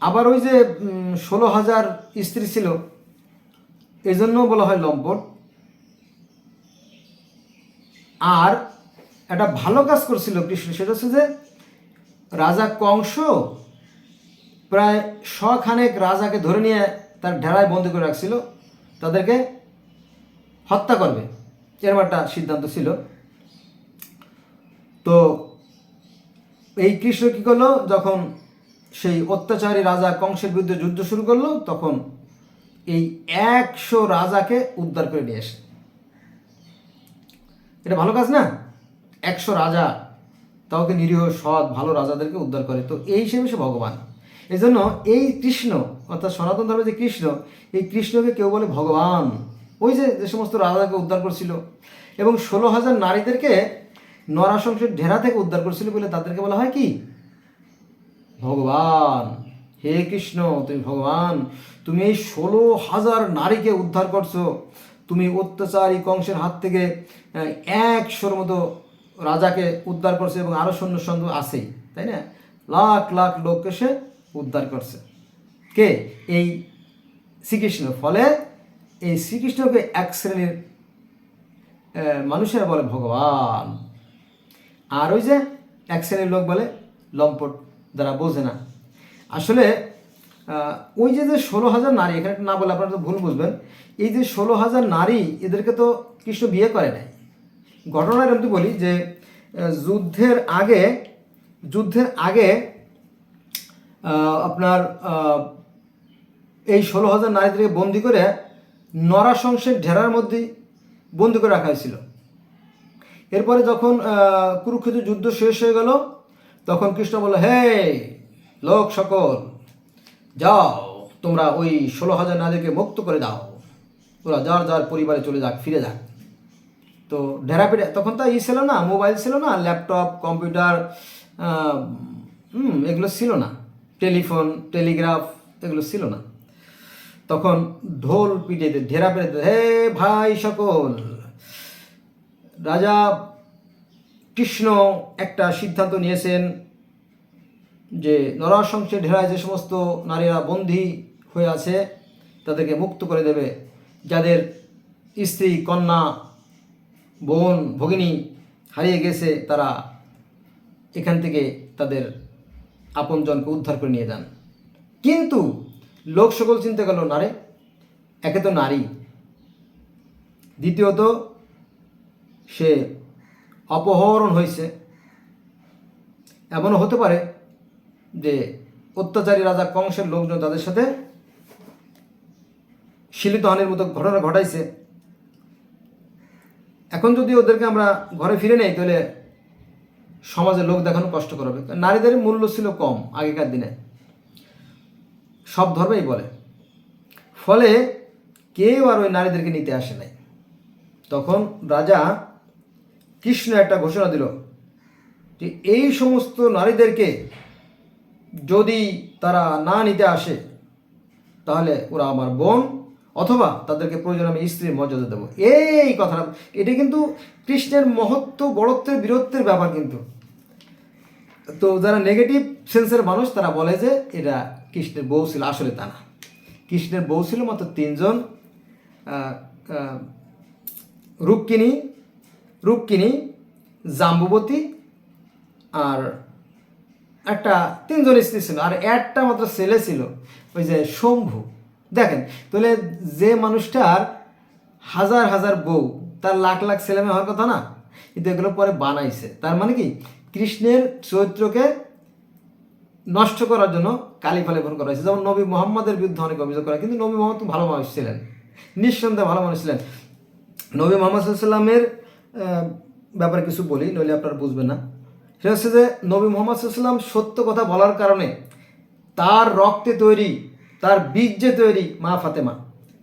আবার ওই যে 16,000 স্ত্রী ছিল, এই জন্য বলা হয় লম্পট। আর একটা ভালো কাজ করছিল কৃষ্ণ, সেটা হচ্ছে যে রাজা কংস প্রায় 100 খানেক রাজাকে ধরে নিয়ে তার ঢেরায় বন্দি করে রাখছিল, তাদেরকে হত্যা করবে, এরকম একটা সিদ্ধান্ত ছিল। তো এই কৃষ্ণ কী করলো? যখন সেই অত্যাচারী রাজা কংসের বিরুদ্ধে যুদ্ধ শুরু করলো, তখন এই 100 রাজাকে উদ্ধার করে নিয়ে আসে। এটা ভালো কাজ না? 100 রাজা, তাও কি নিরীহ সৎ ভালো রাজাদেরকে উদ্ধার করে, তো এই হিসেবে সে ভগবান। এই জন্য এই কৃষ্ণ, অর্থাৎ সনাতন ধর্মের যে কৃষ্ণ, এই কৃষ্ণকে কেউ বলে ভগবান। ওই যে যে সমস্ত রাজাকে উদ্ধার করছিল, এবং 16,000 নারীদেরকে নরাশংসের ঢেরা থেকে উদ্ধার করছিল বলে তাদেরকে বলা হয় কি? ভগবান। হে কৃষ্ণ, তুমি ভগবান, তুমি এই 16,000 নারীকে উদ্ধার করছো, তুমি অত্যাচারী কংসের হাত থেকে 100 মতো রাজাকে উদ্ধার করছে, এবং আরও সৈন্য সৈন্য আছেই, তাই না? লাখ লাখ লোককে সে উদ্ধার করছে। কে? এই শ্রীকৃষ্ণ। ফলে এই শ্রীকৃষ্ণকে এক শ্রেণীর মানুষেরা বলে ভগবান, আর ওই যে এক শ্রেণীর লোক বলে লম্পট, যারা বোঝে না। আসলে ওই যে 16,000 নারী, এখানে না বলে আপনারা তো ভুল বুঝবেন। এই যে 16,000 নারী, এদেরকে তো কৃষ্ণ বিয়ে করে নাই। ঘটনা এরকম বলি যে যুদ্ধের আগে আপনার এই 16,000 নারীদেরকে বন্দি করে নরাশংসের ঢেরার মধ্যে বন্দি করে রাখা হয়েছিল। এরপরে যখন কুরুক্ষেত্র যুদ্ধ শেষ হয়ে গেল, তখন কৃষ্ণ বলল, হে লোক সকল, যাও তোমরা ওই 16,000 নারীকে মুক্ত করে দাও, ওরা যার যার পরিবারে চলে যাক, ফিরে যাক। তো ঢেরা পেটে তখন তো ছিল না, মোবাইল ছিল না, ল্যাপটপ, কম্পিউটার, এগুলো ছিল না, টেলিফোন, টেলিগ্রাফ এগুলো ছিল না। তখন ঢোল পিটে ঢেরা পেটে, হে ভাই সকল, রাজা কৃষ্ণ একটা সিদ্ধান্ত নিয়েছেন যে নরাশংসের ঢেরায় যে সমস্ত নারীরা বন্দী হয়ে আছে তাদেরকে মুক্ত করে দেবে, যাদের স্ত্রী, কন্যা, বোন, ভগিনী হারিয়ে গেছে, তারা এখান থেকে তাদের আপনজনকে উদ্ধার করে নিয়ে যান। কিন্তু লোক সকল চিন্তা করলো, নারে, একে তো নারী, দ্বিতীয়ত সে অপহরণ হয়েছে, এমনও হতে পারে যে অত্যাচারী রাজা কংসের লোকজন তাদের সাথে শিলিতহানির মতো ঘটনা ঘটাইছে। এখন যদি ওদেরকে আমরা ঘরে ফিরে নেই তাহলে সমাজে লোক দেখানো কষ্টকর হবে। নারীদের মূল্য ছিল কম আগেকার দিনে, সব ধর্মেই বলে, ফলে কেউ আর ওই নারীদেরকে নিতে আসে নাই। তখন রাজা কৃষ্ণ একটা ঘোষণা দিল যে এই সমস্ত নারীদেরকে যদি তারা না নিতে আসে তাহলে ওরা আমার বোন, অথবা তাদেরকে প্রয়োজন আমি স্ত্রীর মর্যাদা দেবো। এই কথাটা, এটা কিন্তু কৃষ্ণের মহত্ব, বড়ত্বের, বীরত্বের ব্যাপার কিন্তু। তো যারা নেগেটিভ সেন্সের মানুষ তারা বলে যে এটা কৃষ্ণের বউ ছিল, আসলে তা না। কৃষ্ণের বউ ছিল মাত্র 3 জন, রূপকিনী, জাম্বুবতী, আর একটা 3 জন স্ত্রী ছিল, আর একটা মাত্র ছেলে ছিল, ওই যে শম্ভু। দেখেন তাহলে যে মানুষটার হাজার হাজার বউ, তার লাখ লাখ ছেলে মেয়ে হওয়ার কথা না, কিন্তু এগুলো পরে বানাইছে। তার মানে কি, কৃষ্ণের চরিত্রকে নষ্ট করার জন্য কালিফালেপন করা হয়েছে। যেমন নবী মোহাম্মদের বিরুদ্ধে অনেক অভিযোগ করা, কিন্তু নবী মোহাম্মদ ভালো মানুষ ছিলেন, নিঃসন্দেহে ভালো মানুষ ছিলেন। নবী মোহাম্মদ সাল্লামের ব্যাপারে কিছু বলি, নইলে আপনারা বুঝবেন না। সেটা হচ্ছে যে নবী মোহাম্মদ সাল্লাম সত্য কথা বলার কারণে তার রক্তে তৈরি, তার বীর্যে তৈরি মা ফাতেমা,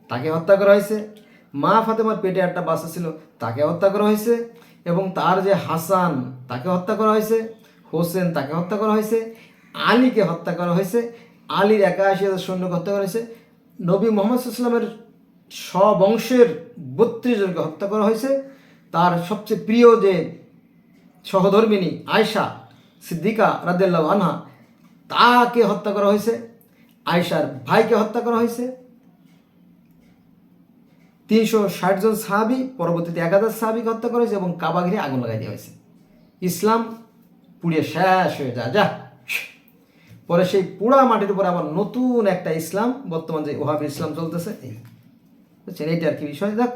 তাকে হত্যা করা হয়েছে। মা ফাতেমার পেটে একটা বাচ্চা ছিল, তাকে হত্যা করা হয়েছে। এবং তার যে হাসান, তাকে হত্যা করা হয়েছে। হোসেন, তাকে হত্যা করা হয়েছে। আলীকে হত্যা করা হয়েছে। আলীর 81,000 সৈন্যকে হত্যা করা হয়েছে। নবী মোহাম্মদ সাল্লামের স্ববংশের 32 জনকে হত্যা করা হয়েছে। তার সবচেয়ে প্রিয় যে সহধর্মিনী আয়েশা সিদ্দিকা রাদিয়াল্লাহু আনহা, তাকে হত্যা করা হয়েছে। আয়েশার ভাইকে হত্যা করা হয়েছে। 360 জন সাহাবী, পরবর্তীতে 1000 সাহাবীকে হত্যা করা হয়েছে, এবং কাবা ঘিরে আগুন লাগাই দেওয়া হয়েছে। ইসলাম পুড়িয়ে শেষ হয়ে যা। পরে সেই পোড়া মাটির উপরে আবার নতুন একটা ইসলাম, বর্তমান যে ওহাবি ইসলাম চলতেছে, এই বুঝছেন, এইটা আর কি বিষয়। দেখ,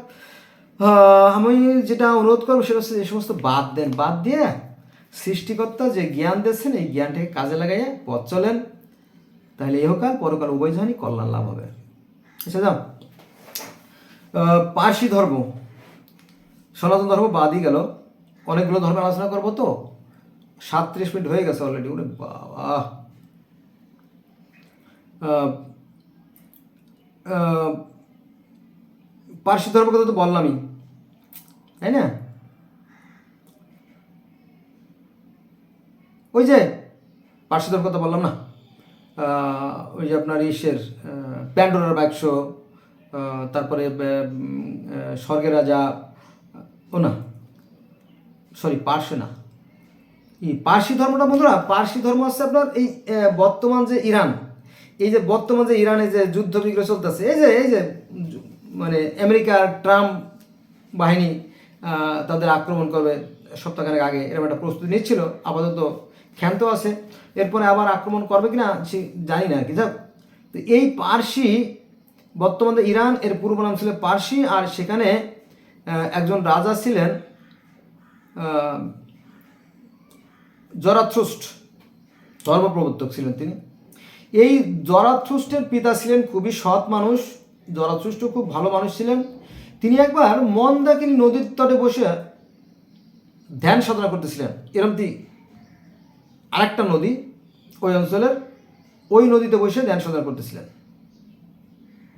আমি যেটা অনুরোধ করবো সেটা হচ্ছে এই সমস্ত বাদ দেন, বাদ দিয়ে সৃষ্টিকর্তা যে জ্ঞান দিয়েছেন এই জ্ঞানটাকে কাজে লাগাইয়া পথ চলেন, তাহলে ইহকাল পরকাল উভয় জনই কল্যাণ লাভ হবে। আচ্ছা যাও, পার্সি ধর্ম, সনাতন ধর্ম বাদই গেল। অনেকগুলো ধর্মের আলোচনা করবো তো, 37 মিনিট হয়ে গেছে অলরেডি। ওরে বাবা, পার্সি ধর্মের কথা তো বললামই, তাই না? ওই যে পার্সি ধর্মের কথা বললাম না, ওই যে আপনার ইসের প্যান্ডোরার বাক্স, তারপরে স্বর্গের রাজা, ও না সরি পার্সি না, পার্সি ধর্মটা বন্ধুরা, পার্সি ধর্ম হচ্ছে আপনার এই বর্তমান যে ইরান, এই যে বর্তমান যে ইরানে যে যুদ্ধ বিগ্রহ চলতেছে, এই যে মানে আমেরিকার ট্রাম্প বাহিনী তাদের আক্রমণ করবে সপ্তাহখানেক আগে, এরকম একটা প্রস্তুতি নিচ্ছিল, আপাতত ক্ষান্ত আছে, এরপরে আবার আক্রমণ করবে কিনা জানি না আর কি। যাক, তো এই পার্সি, বর্তমানে ইরান, এর পূর্ব নাম ছিল পার্সি, আর সেখানে একজন রাজা ছিলেন জরাথ্রুস্ট, ধর্মপ্রবর্তক ছিলেন তিনি। এই জরাথ্রুস্টের পিতা ছিলেন খুবই সৎ মানুষ, জরাথ্রুস্ট খুব ভালো মানুষ ছিলেন। তিনি একবার মন্দাকিনী নদীর তটে বসে ধ্যান সাধনা করতেছিলেন। এরমতি আরেকটা নদী ওই অঞ্চলের, ওই নদীতে বসে ধ্যান সাধনা করতেছিলেন।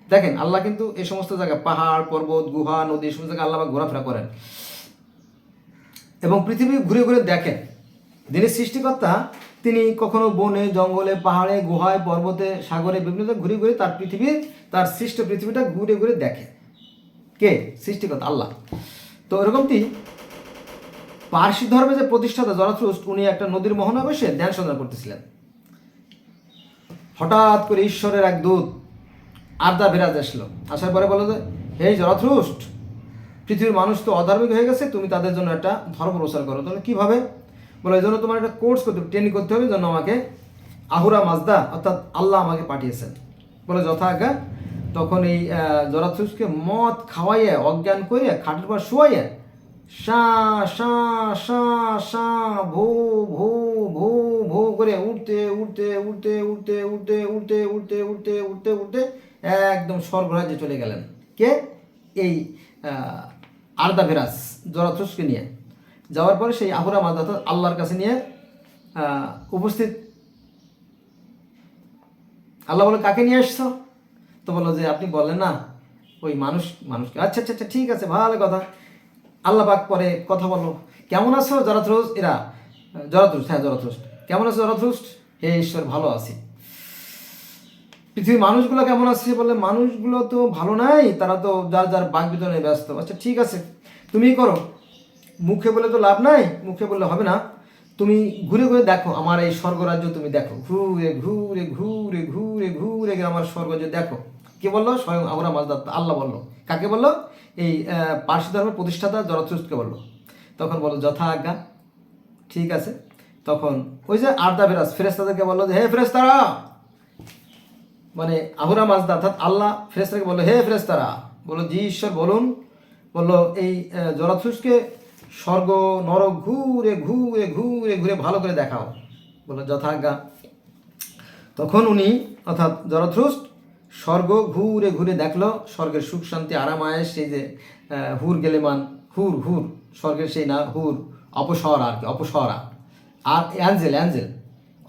দেখেন, আল্লাহ কিন্তু এই সমস্ত জায়গায়, পাহাড়, পর্বত, গুহা, নদী, এই সমস্ত জায়গায় আল্লাহ ঘোরাফেরা করেন এবং পৃথিবী ঘুরে ঘুরে দেখেন। দিনের সৃষ্টিকর্তা তিনি কখনো বনে, জঙ্গলে, পাহাড়ে, গুহায়, পর্বতে, সাগরে, বিভিন্ন জায়গায় ঘুরে ঘুরে তার পৃথিবী, তার সৃষ্ট পৃথিবীটা ঘুরে ঘুরে দেখে। কে? সৃষ্টিকর্তা আল্লাহ। তো এরকমটি পার্সি ধর্মের যে প্রতিষ্ঠাতা জরাথ্রুস্ট, উনি একটা নদীর মোহনায় বসে ধ্যান সাধনা করতেছিলেন। হঠাৎ করে ঈশ্বরের এক দূত আর্দা বিরাজ আসলো, আসার পরে বলো যে, হে জরাথ্রুস্ট, পৃথিবীর মানুষ তো অধার্মিক হয়ে গেছে, তুমি তাদের জন্য একটা ধর্ম প্রচার করো। তাহলে কীভাবে? বলে, এই জন্য তোমার একটা কোর্স করতে হবে, ট্রেনিং করতে হবে, জন্য আমাকে আহুরা মাজদা অর্থাৎ আল্লাহ আমাকে পাঠিয়েছেন। বলে যথা আজ্ঞা। তখন এই জরাথ্রুস্টকে মদ খাওয়াইয়া, অজ্ঞান করিয়া, খাটের পর শোয়াইয়া সা সা সা সা ভো ভো ভো ভো করে উঠতে উঠতে উঠতে উঠতে উঠতে উঠতে উঠতে উঠতে উঠতে উঠতে একদম স্বর্গরাজ্যে চলে গেলেন। কে? এই আর্দাভেরাস জরাথুস্ট্রকে নিয়ে যাওয়ার পরে সেই আহুরা মাজদা অর্থাৎ আল্লাহর কাছে নিয়ে উপস্থিত। আল্লাহ বলে, কাকে নিয়ে এসছো? তো বললো যে আপনি বললেন না ওই মানুষকে। আচ্ছা আচ্ছা আচ্ছা, ঠিক আছে, ভালো কথা। আল্লাহ পাক পরে কথা বললো, কেমন আছো জরাথুস্ট? এরা জরাথুস্ট, হ্যাঁ জরাথুস্ট, কেমন আছো জরাথুস্ট? হে ঈশ্বর, ভালো আছি। পৃথিবীর মানুষগুলো কেমন আছে? বললে মানুষগুলো তো ভালো নাই, তারা তো যার যার বাকবিতরণে ব্যস্ত। আচ্ছা ঠিক আছে, তুমিই করো, মুখে বলে তো লাভ নাই, মুখে বললে হবে না, তুমি ঘুরে ঘুরে দেখো আমার এই স্বর্গরাজ্য, তুমি দেখো, ঘুরে ঘুরে ঘুরে ঘুরে ঘুরে গিয়ে আমার স্বর্গরাজ্য দেখো। কে বললো? স্বয়ং আহুরা মাজদা আল্লাহ বললো। কাকে বললো? এই পার্সি ধর্মের প্রতিষ্ঠাতা জরাথুস্ট্রকে বললো। তখন বললো যথা আজ্ঞা, ঠিক আছে। তখন ওই যে আর্দাভেরাস ফেরেশতাদেরকে বললো যে হে ফেরেশতারা, মানে আহুরা মাজদা অর্থাৎ আল্লাহ ফেরেশতাকে বললো, হে ফেরেশতারা, বললো জি ঈশ্বর বলুন। বললো এই জরাথুস্ট্রকে স্বর্গ নরক ঘুরে ঘুরে ঘুরে ঘুরে ভালো করে দেখাও। বললো যথাজ্ঞা। তখন উনি অর্থাৎ জরাথুস্ট স্বর্গ ঘুরে ঘুরে দেখলো, স্বর্গের সুখ শান্তি আরাম আয়েশ, সেই যে হুর গেলেমান, হুর হুর স্বর্গের সেই না হুর, অপসরা আর কি, অপসরা আর অ্যাঞ্জেল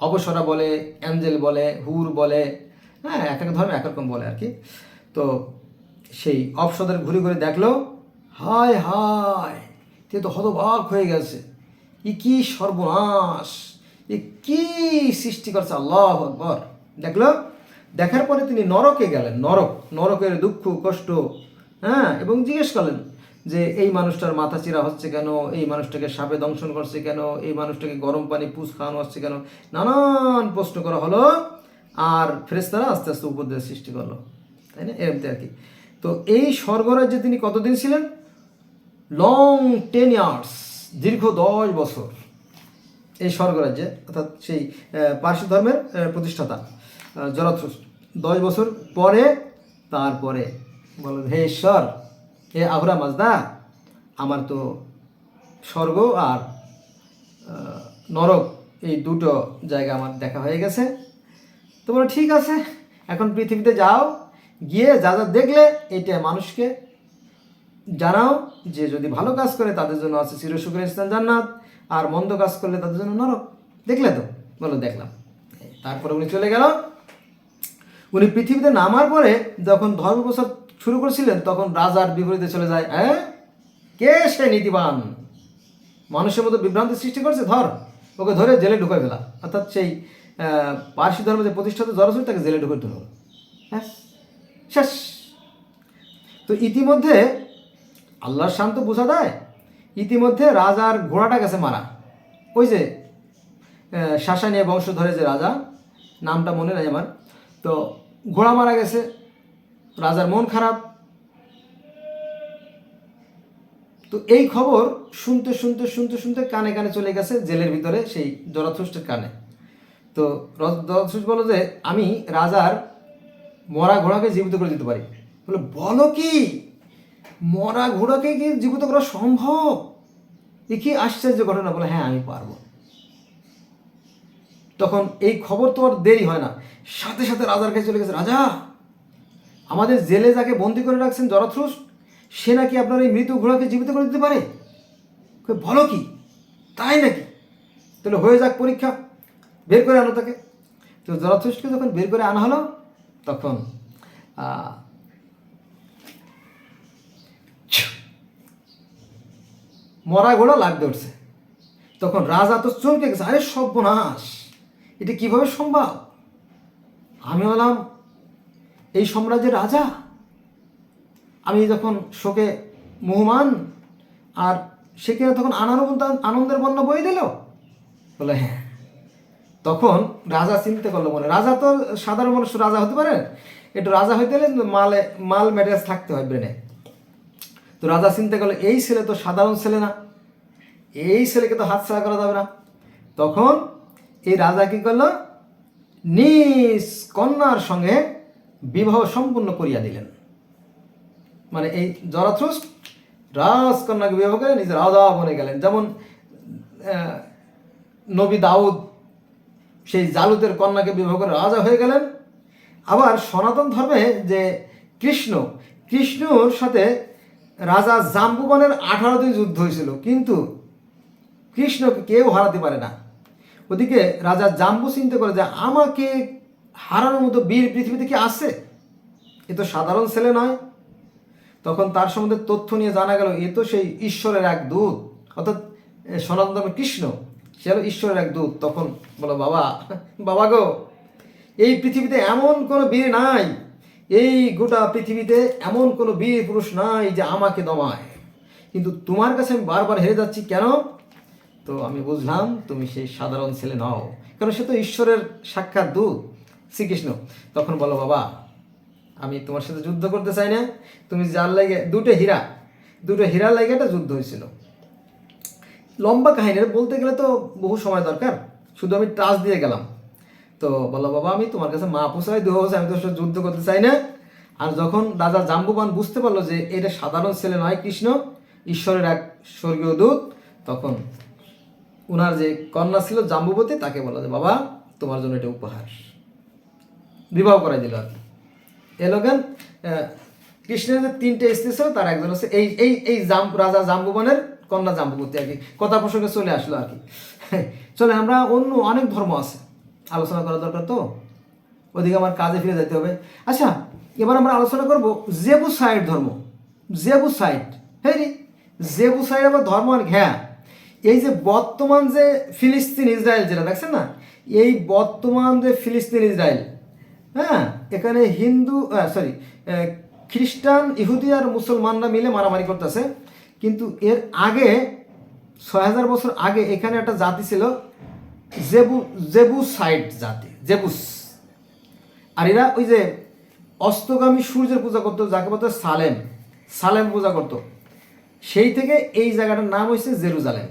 অপসরা বলে, অ্যাঞ্জেল বলে, হুর বলে, হ্যাঁ এক এক ধর্মে এক রকম বলে আর কি। তো সেই অপসদের ঘুরে ঘুরে দেখলো, হায় হায়, সে তো হতবাক হয়ে গেছে, এ কি সর্বনাশ, এ কি সৃষ্টি করছে, আল্লাহু আকবার। দেখলো, দেখার পরে তিনি নরকে গেলেন, নরকের দুঃখ কষ্ট, হ্যাঁ, এবং জিজ্ঞেস করলেন যে এই মানুষটার মাথা চিরা হচ্ছে কেন, এই মানুষটাকে সাপে দংশন করছে কেন, এই মানুষটাকে গরম পানি পুষ খাওয়ানো হচ্ছে কেন, নানান প্রশ্ন করা হলো। আর ফেরেশতারা আস্তে আস্তে উপদেশ সৃষ্টি করলো, তাই না, এরকম আর কি। তো এই স্বর্গরাজ্যে তিনি কতদিন ছিলেন? লং 10 ইয়ার্স, দীর্ঘ 10 বছর এই স্বর্গরাজ্যে, অর্থাৎ সেই পার্সি ধর্মের প্রতিষ্ঠাতা জরাথুস্ট 10 বছর পরে তারপরে বলো, হে ঈশ্বর, হে আহুরা মাজদা, আমার তো স্বর্গ আর নরক এই দুটো জায়গা আমার দেখা হয়ে গেছে। তো বলো ঠিক আছে, এখন পৃথিবীতে যাও, গিয়ে যা যা দেখলে এটা মানুষকে জানাও, যে যদি ভালো কাজ করে তাদের জন্য আছে চিরসুখের স্থান জান্নাত, আর মন্দ কাজ করলে তাদের জন্য নরক। দেখলে তো? বলো দেখলাম। তারপরে উনি চলে গেল। উনি পৃথিবীতে নামার পরে যখন ধর্ম প্রচার শুরু করেছিলেন, তখন রাজার বিপরীতে চলে যায়। হ্যাঁ, কে সে নীতিবান, মানুষের মতো বিভ্রান্তি সৃষ্টি করছে, ওকে ধরে জেলে ঢুকাই ফেলা। অর্থাৎ সেই পার্সি ধর্মের যে প্রতিষ্ঠাতা জরাসুর, তাকে জেলে ঢুকাই দিল। হ্যাঁ, শেষ। তো ইতিমধ্যে আল্লাহর শান্ত বোঝা দেয়, ইতিমধ্যে রাজার ঘোড়াটা গেছে মারা। ওই যে শাসানিয়া বংশধরে যে রাজা, নামটা মনে নাই আমার, তো ঘোড়া মারা গেছে, রাজার মন খারাপ। তো এই খবর শুনতে শুনতে শুনতে শুনতে কানে কানে চলে গেছে জেলের ভিতরে সেই জরাথুস্টের কানে। তো জরাথুস্ট বলো যে আমি রাজার মরা ঘোড়াকে জীবিত করে দিতে পারি। বলে বলো কি, মরা ঘোড়াকে কি জীবিত করা সম্ভব? এ কি আশ্চর্য ঘটনা। বলে হ্যাঁ, আমি পারবো। তখন এই খবর তো আর দেরি হয় না, সাথে সাথে রাজার কাছে চলে গেছে। রাজা, আমাদের জেলে যাকে বন্দি করে রাখছেন জরাথুস্ট, সে নাকি আপনার এই মৃত ঘোড়াকে জীবিত করে দিতে পারে। বলো কি, তাই নাকি? তাহলে হয়ে যাক পরীক্ষা, বের করে আনো তাকে। তো জরাথুস্টকে যখন বের করে আনা হলো, তখন মরা ঘোড়া লাগতে উঠছে। তখন রাজা তো চমকে গেছে, আরে সর্বনাশ, এটা কিভাবে সম্ভব? আমি হলাম এই সাম্রাজ্যের রাজা, আমি যখন শোকে মুহমান, আর সেখানে তখন আনন্দের বন্যা বয়ে দিল। বলে হ্যাঁ। তখন রাজা চিন্তা করলো, মনে, রাজা তো সাধারণ মানুষ রাজা হতে পারে, একটু রাজা হইতে হলে মাল ম্যাটেরিয়ালস থাকতে হয় ব্রেনে। তো রাজা চিন্তা করলো, এই ছেলে তো সাধারণ ছেলে না, এই ছেলেকে তো হাতছাড়া করা যাবে না। তখন এই রাজা কি করলো, নিজ কন্যার সঙ্গে বিবাহ সম্পূর্ণ করিয়া দিলেন। মানে এই জরাথুস্ট রাজকন্যাকে বিবাহ করে নিজে রাজা বনে গেলেন। যেমন নবী দাউদ সেই জালুতের কন্যাকে বিবাহ করে রাজা হয়ে গেলেন। আবার সনাতন ধর্মে যে কৃষ্ণর সাথে রাজা জাম্বুবানের 18 দিন যুদ্ধ হয়েছিল, কিন্তু কৃষ্ণকে কেউ হারাতে পারে না। ওদিকে রাজা জাম্বু চিন্তা করে যে আমাকে হারানোর মতো বীর পৃথিবীতে কি আছে? এ তো সাধারণ ছেলে নয়। তখন তার সম্বন্ধে তথ্য নিয়ে জানা গেল এ তো সেই ঈশ্বরের এক দূত, অর্থাৎ সনাতন ধর্মের কৃষ্ণ, সে হলো ঈশ্বরের এক দূত। তখন বলো বাবা গো, এই পৃথিবীতে এমন কোনো বীর নাই, এই গোটা পৃথিবীতে এমন কোনো বীর পুরুষ নাই যে আমাকে দমায়, কিন্তু তোমার কাছে আমি বারবার হেরে যাচ্ছি কেন? তো আমি বুঝলাম তুমি সেই সাধারণ ছেলে নও, কারণ সে তো ঈশ্বরের সাক্ষাৎ দূত শ্রীকৃষ্ণ। তখন বলো বাবা, আমি তোমার সাথে যুদ্ধ করতে চাই না, তুমি যার লাগে দুটো হীরার লাগে একটা যুদ্ধ হয়েছিল। লম্বা কাহিনী বলতে গেলে তো বহু সময় দরকার, শুধু আমি টাচ দিয়ে গেলাম। তো বলো বাবা, আমি তোমার কাছে মা পোষায় দুঃখ হচ্ছে, আমি তোর সাথে যুদ্ধ করতে চাই না। আর যখন রাজা জাম্বুবান বুঝতে পারলো যে এটা সাধারণ ছেলে নয়, কৃষ্ণ ঈশ্বরের এক স্বর্গীয় দূত, তখন ওনার যে কন্যা ছিল জাম্বুবতী, তাকে বললো যে বাবা তোমার জন্য এটা উপহার, বিবাহ করাই দিল আর কি। এলোকেন কৃষ্ণের যে 3টে স্ত্রী ছিল, তার একজন হচ্ছে এই এই এই রাজা জাম্বুবানের কন্যা জাম্বুবতী আর কি। কথা প্রসঙ্গে চলে আসলো আর কি। চলে আমরা অন্য অনেক ধর্ম আছে আলোচনা করা দরকার, তো ওদিকে আমার কাজে ফিরে যেতে হবে। আচ্ছা, এবার আমরা আলোচনা করব জেবুসাইড ধর্ম। জেবুসাইড, হ্যাঁ রে, জেবুসাইড আবার ধর্ম আর হ্যাঁ, এই যে বর্তমান যে ফিলিস্তিন ইসরায়েল যেটা দেখছেন না, এই বর্তমান যে ফিলিস্তিন ইসরায়েল, হ্যাঁ, এখানে খ্রিস্টান, ইহুদি আর মুসলমানরা মিলে মারামারি করতেছে। কিন্তু এর আগে 6000 বছর আগে এখানে একটা জাতি ছিল জেবুসাইড জাতি, জেবুস। আর এরা ওই যে অস্তগামী সূর্যের পূজা করতো, যাকে বলতো সালেম পূজা করতো। সেই থেকে এই জায়গাটার নাম হয়েছে জেরুজালেম।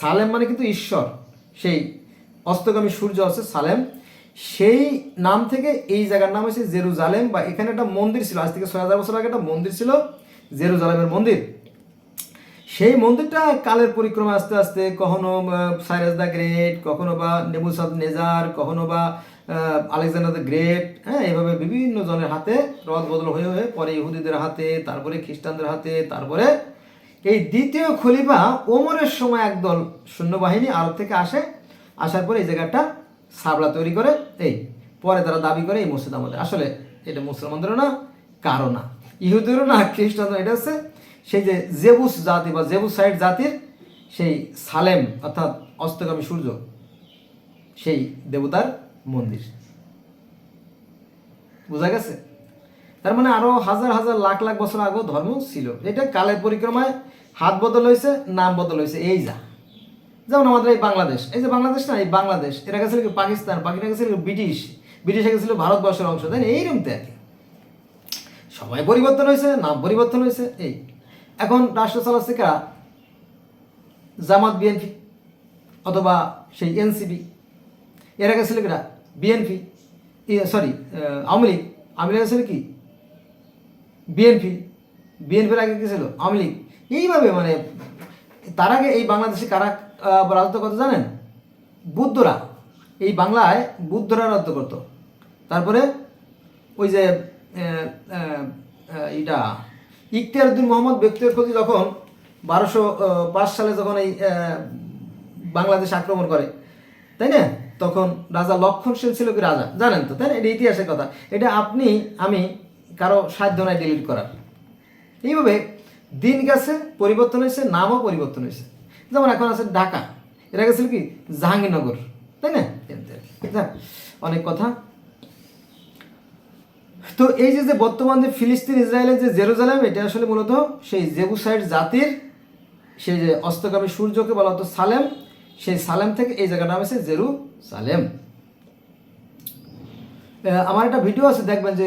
সালেম মানে কিন্তু ঈশ্বর, সেই অস্তগামী সূর্য আছে সালেম, সেই নাম থেকে এই জায়গার নাম হয়েছে জেরুজালেম। বা এখানে একটা মন্দির ছিল, আজ থেকে 6000 বছর আগে একটা মন্দির ছিল, জেরুজালেমের মন্দির। সেই মন্দিরটা কালের পরিক্রমা আস্তে আস্তে কখনো সাইরাস দ্য গ্রেট, কখনো বা নেবুকাদনেজার, কখনো বা আলেকজান্ডার দ্য গ্রেট, হ্যাঁ, এভাবে বিভিন্ন জনের হাতে রদ বদল হয়ে হয়ে পরে ইহুদিদের হাতে, তারপরে খ্রিস্টানদের হাতে, তারপরে এই দ্বিতীয় খলিফা ওমরের সময় একদল সৈন্যবাহিনী আরব থেকে আসার পরে এই জায়গাটা সাবলা তৈরি করে। এই পরে তারা দাবি করে এই মসজিদ আমাদের। আসলে এটা মুসলমানদেরও না, কারো না, ইহুদেরও না, খ্রিস্টানদের। এটা হচ্ছে সেই যে জেবুস জাতি বা জেবুসাইড জাতির সেই সালেম, অর্থাৎ অস্তগামী সূর্য, সেই দেবতার মন্দির। বোঝা গেছে? তার মানে আরো হাজার হাজার লাখ লাখ বছর আগেও ধর্ম ছিল। এটা কালের পরিক্রমায় হাত বদল হয়েছে, নাম বদল হয়েছে। এই যেমন আমাদের এই বাংলাদেশ, এই যে বাংলাদেশ না, এই বাংলাদেশ এর আগে ছিল কি পাকিস্তান, পাকিস্তান আগে ছিল ব্রিটিশ আগে ছিল ভারতবর্ষের অংশ, তাই না? এইরকম আর কি, সবাই পরিবর্তন হয়েছে, নাম পরিবর্তন হয়েছে। এই এখন রাষ্ট্র চালাচ্ছে কারা? জামাত বিএনপি অথবা সেই এনসিপি। এর আগে ছিল কিনা বিএনপি, আওয়ামী লীগ। আওয়ামী লীগ ছিল কি বিএনপির আগে কি ছিল আওয়ামী লীগ। এইভাবে মানে তার আগে এই বাংলাদেশে কারা রাজত্ব করতো জানেন? বুদ্ধরা। এই বাংলায় বুদ্ধরা রাজত্ব করতো। তারপরে ওই যে এটা ইখতিয়ারউদ্দিন মোহাম্মদ ব্যক্তির প্রতি যখন 1205 সালে যখন এই বাংলাদেশ আক্রমণ করে, তাই না, তখন রাজা লক্ষণ সেন ছিল কি রাজা, জানেন তো, তাই না? এটা ইতিহাসের কথা, এটা আপনি আমি কারো সাধ্য নাই ডিলিট করার। এইভাবে দিন গেছে, পরিবর্তন হয়েছে, নামও পরিবর্তন হয়েছে। যেমন এখন আছে ঢাকা, এর আগে ছিল কি জাহাঙ্গীরনগর, তাই না? অনেক কথা। তো এই যে বর্তমান যে ফিলিস্তিন ইসরায়েলের যে জেরুজালেম, এটা আসলে মূলত সেই জেবুসাইড জাতির সেই যে অস্তগামী সূর্যকে বলা হতো সালেম, সেই সালেম থেকে এই জায়গার নাম হয়েছে জেরুজালেম। আমার একটা ভিডিও আছে, দেখবেন যে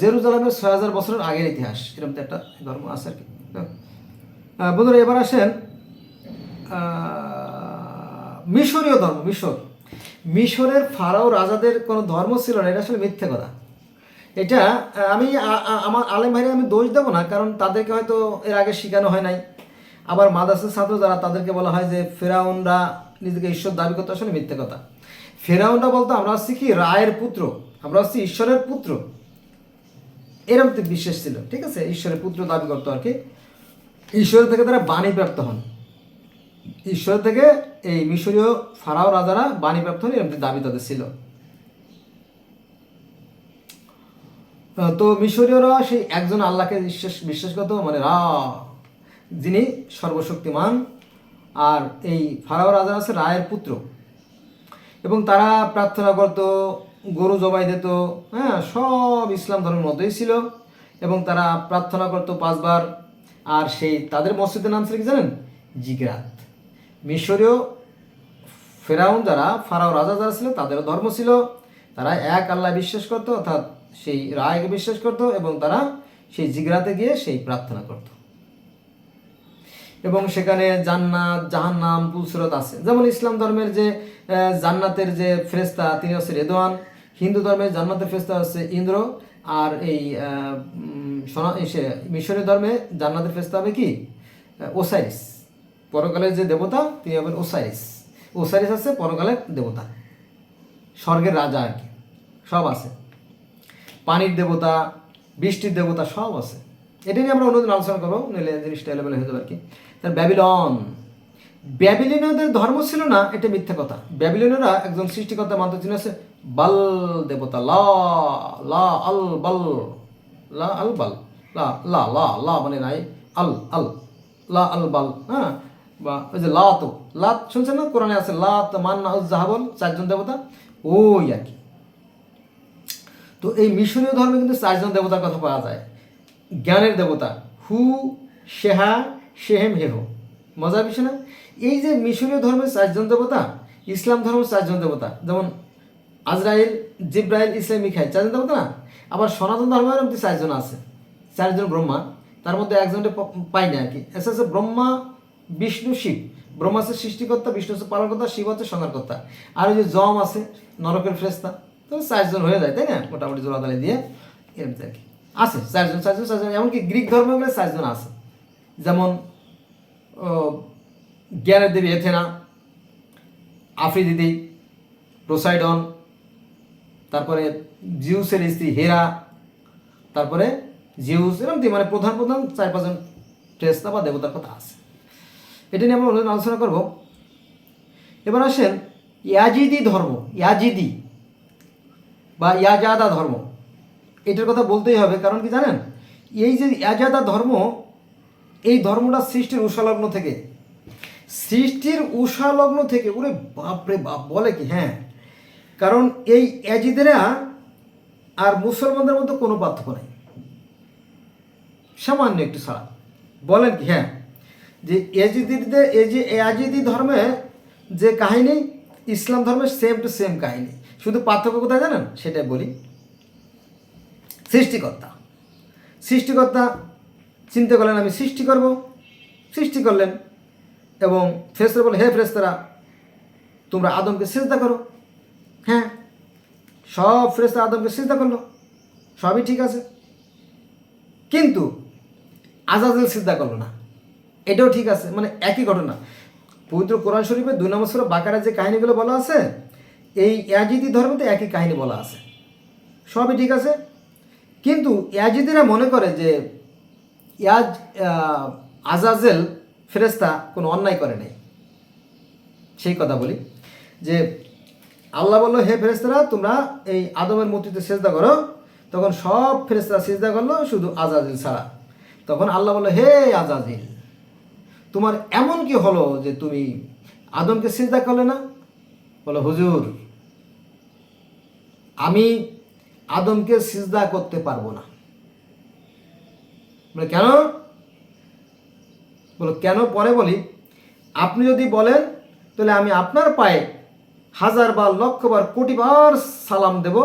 জেরুজালেমের 6000 বছরের আগের ইতিহাস, এরকম তো একটা ধর্ম আছে আর কি। বন্ধুরা, এবার আসেন মিশরীয় ধর্ম। মিশরের ফারাও রাজাদের কোনো ধর্ম ছিল না, এটা আসলে মিথ্যে কথা। এটা আমি আমার আলেম ভাইরে আমি দোষ দেবো না, কারণ তাদেরকে হয়তো এর আগে শেখানো হয় নাই। আবার মাদ্রাসার ছাত্র যারা, তাদেরকে বলা হয় যে ফেরাউনরা নিজেকে ঈশ্বর দাবি করতে, আসলে মিথ্যে কথা। ফেরাউনরা বলতো আমরা হচ্ছি কি রায়ের পুত্র, আমরা হচ্ছি ঈশ্বরের পুত্র, এরকম তো বিশ্বাস ছিল, ঠিক আছে। ঈশ্বরের পুত্র দাবি করতো আর কি। ঈশ্বরের থেকে তারা বাণী প্রাপ্ত হন, ঈশ্বর থেকে এই মিশরীয় ফারাও রাজারা বাণী প্রাপ্ত হন, এরকম দাবি তাদের ছিল। তো মিশরীয়রা সেই একজন আল্লাহকে বিশ্বাস করত, মানে যিনি সর্বশক্তিমান, আর এই ফারাও রাজা আছে রায়ের পুত্র। এবং তারা প্রার্থনা করত, গরু জবাই দিত, হ্যাঁ, সব ইসলাম ধর্মের মতোই ছিল। এবং তারা প্রার্থনা করত 5 বার। আর সেই তাদের মসজিদের নাম ছিল কি জানেন? জিগরাত। মিশরীয় ফেরাউন যারা, ফারাও রাজা যারা ছিল, তাদেরও ধর্ম ছিল, তারা এক আল্লাহ বিশ্বাস করত, অর্থাৎ সেই রায়কে বিশ্বাস করত, এবং তারা সেই জিগরাতে গিয়ে সেই প্রার্থনা করত। এবং সেখানে জান্নাত, জাহান্নাম, পুলসিরাত আছে। যেমন ইসলাম ধর্মের যে জান্নাতের যে ফেরেশতা, তিনি হচ্ছে রেদওয়ান। হিন্দু ধর্মের জান্নাতের ফেরেশতা হচ্ছে ইন্দ্র। আর এই মিশরীয় ধর্মে জান্নাতের ফেরেশতা হবে কি? ওসাইরিস। পরকালের যে দেবতা, তিনি হবেন ওসাইরিস। ওসাইরিস আছে পরকালের দেবতা, স্বর্গের রাজা আর কি, সব আছে। পানির দেবতা, বৃষ্টির দেবতা, সব আছে। এটা নিয়ে আমরা অন্যদিন আলোচনা করবো, নইলে জিনিসটা এলেবেলে হয়ে যাবে আর কি। তার ব্যাবিলনীয়দের ধর্ম ছিল না, এটা মিথ্যা কথা। ব্যাবিলনীয়রা একজন সৃষ্টিকর্তা মানত, তিনি আছে বাল দেবতা, লা লা আল বাল, লা আল বাল, লা লা লা লা মানে নাই, আল আল লা আল বাল, হ্যাঁ। বা ওই যে লাত, লাত শুনছেন না, কোরআনে আছে লাত, মান্না, জাহাবল, 4 জন দেবতা, ওই আর কি। তো এই মিশরীয় ধর্মে কিন্তু 4 জন দেবতার কথা পাওয়া যায়। জ্ঞানের দেবতা হু, শেহা, শেহেম, হেহ। মজার বিষয় না? এই যে মিশরীয় ধর্মের 4 জন দেবতা, ইসলাম ধর্মের 4 জন দেবতা, যেমন আজরাইল, জিব্রাইল, ইসলাম, মিখাইল, 4 জন দেবতা না? আবার সনাতন ধর্মের মধ্যে 4 জন আছে, 4 জন ব্রহ্মা। তার মধ্যে একজনকে পাই না আর কি। এসে আছে ব্রহ্মা, বিষ্ণু, শিব। ব্রহ্মা আছে সৃষ্টিকর্তা, বিষ্ণু আছে পালনকর্তা, শিব হচ্ছে সংহারকর্তা। আর ওই যে যম আছে নরকের ফেরেশতা। তো 4 জন হয়ে যায়, তাই না? মোটামুটি জোড়াতালি দিয়ে এরকম আর কি আছে 4 জন, 4 জন, 4 জন। এমনকি গ্রিক ধর্মে গেলে 4 জন আছে। যেমন জ্ঞানের দেবী এথেনা, আফ্রিদিদি, পোসাইডন, তারপরে জিউসের স্ত্রী হেরা, তারপরে জিউস, এরকম মানে প্রধান 4-5 জন ফেরেশতা বা দেবতার কথা আছে। এটা নিয়ে আমরা আলোচনা করব। এবার আসেন ইয়াজিদি ধর্ম, ইয়াজিদি বা ইয়াজাদা ধর্ম, এটার কথা বলতেই হবে। কারণ কি জানেন? এই যে ইয়াজাদা ধর্ম, এই ধর্মটা সৃষ্টির উষালগ্ন থেকে, ওরে বাপরে বাপ, বলে কি? হ্যাঁ, কারণ এই ইয়াজিদেরা আর মুসলমানদের মধ্যে কোনো পার্থক্য নাই, সামান্য একটু ছাড়া। বলেন কি? হ্যাঁ, যে ইয়াজিদিদের, এই যে ইয়াজিদি ধর্মে যে কাহিনী, ইসলাম ধর্মের সেম টু সেম কাহিনী। শুধু পার্থক্য কোথায় জানেন? সেটাই বলি। সৃষ্টিকর্তা চিন্তা করলেন আমি সৃষ্টি করব, সৃষ্টি করলেন, এবং ফেরেশতারা বলে হে ফেরেশতারা তোমরা আদমকে সিজদা করো। হ্যাঁ, সব ফেরেশতা আদমকে সিজদা করলো, সবই ঠিক আছে। কিন্তু আজাজেল সিজদা করলো না, এটাও ঠিক আছে। মানে একই ঘটনা। পবিত্র কোরআন শরীফে 2 নম্বর সূরা বাকারায় যে কাহিনীগুলো বলা আছে, এই ইয়াজিদি ধর্মতে একই কাহিনী বলা আছে, সবই ঠিক আছে। কিন্তু ইয়াজিদিরা মনে করে যে আজাজেল ফেরেশতা কোনো অন্যায় করে নাই। সেই কথা বলি যে আল্লাহ বললো হে ফেরেশতারা তোমরা এই আদমের মূর্তিতে সিজদা করো, তখন সব ফেরেশতারা সিজদা করলো, শুধু আজাজিল ছাড়া। তখন আল্লাহ বললো হে আজাজিল, তোমার এমন কি হলো যে তুমি আদমকে সিজদা করলে না? বলো হুজুর, আমি আদমকে সিজদা করতে পারবো না। বলে কেন? বলো কেন পরে বলি। আপনি যদি বলেন তাহলে আমি আপনার পায়ে 1000 বার, 1,00,000 বার, কোটি বার সালাম দেব।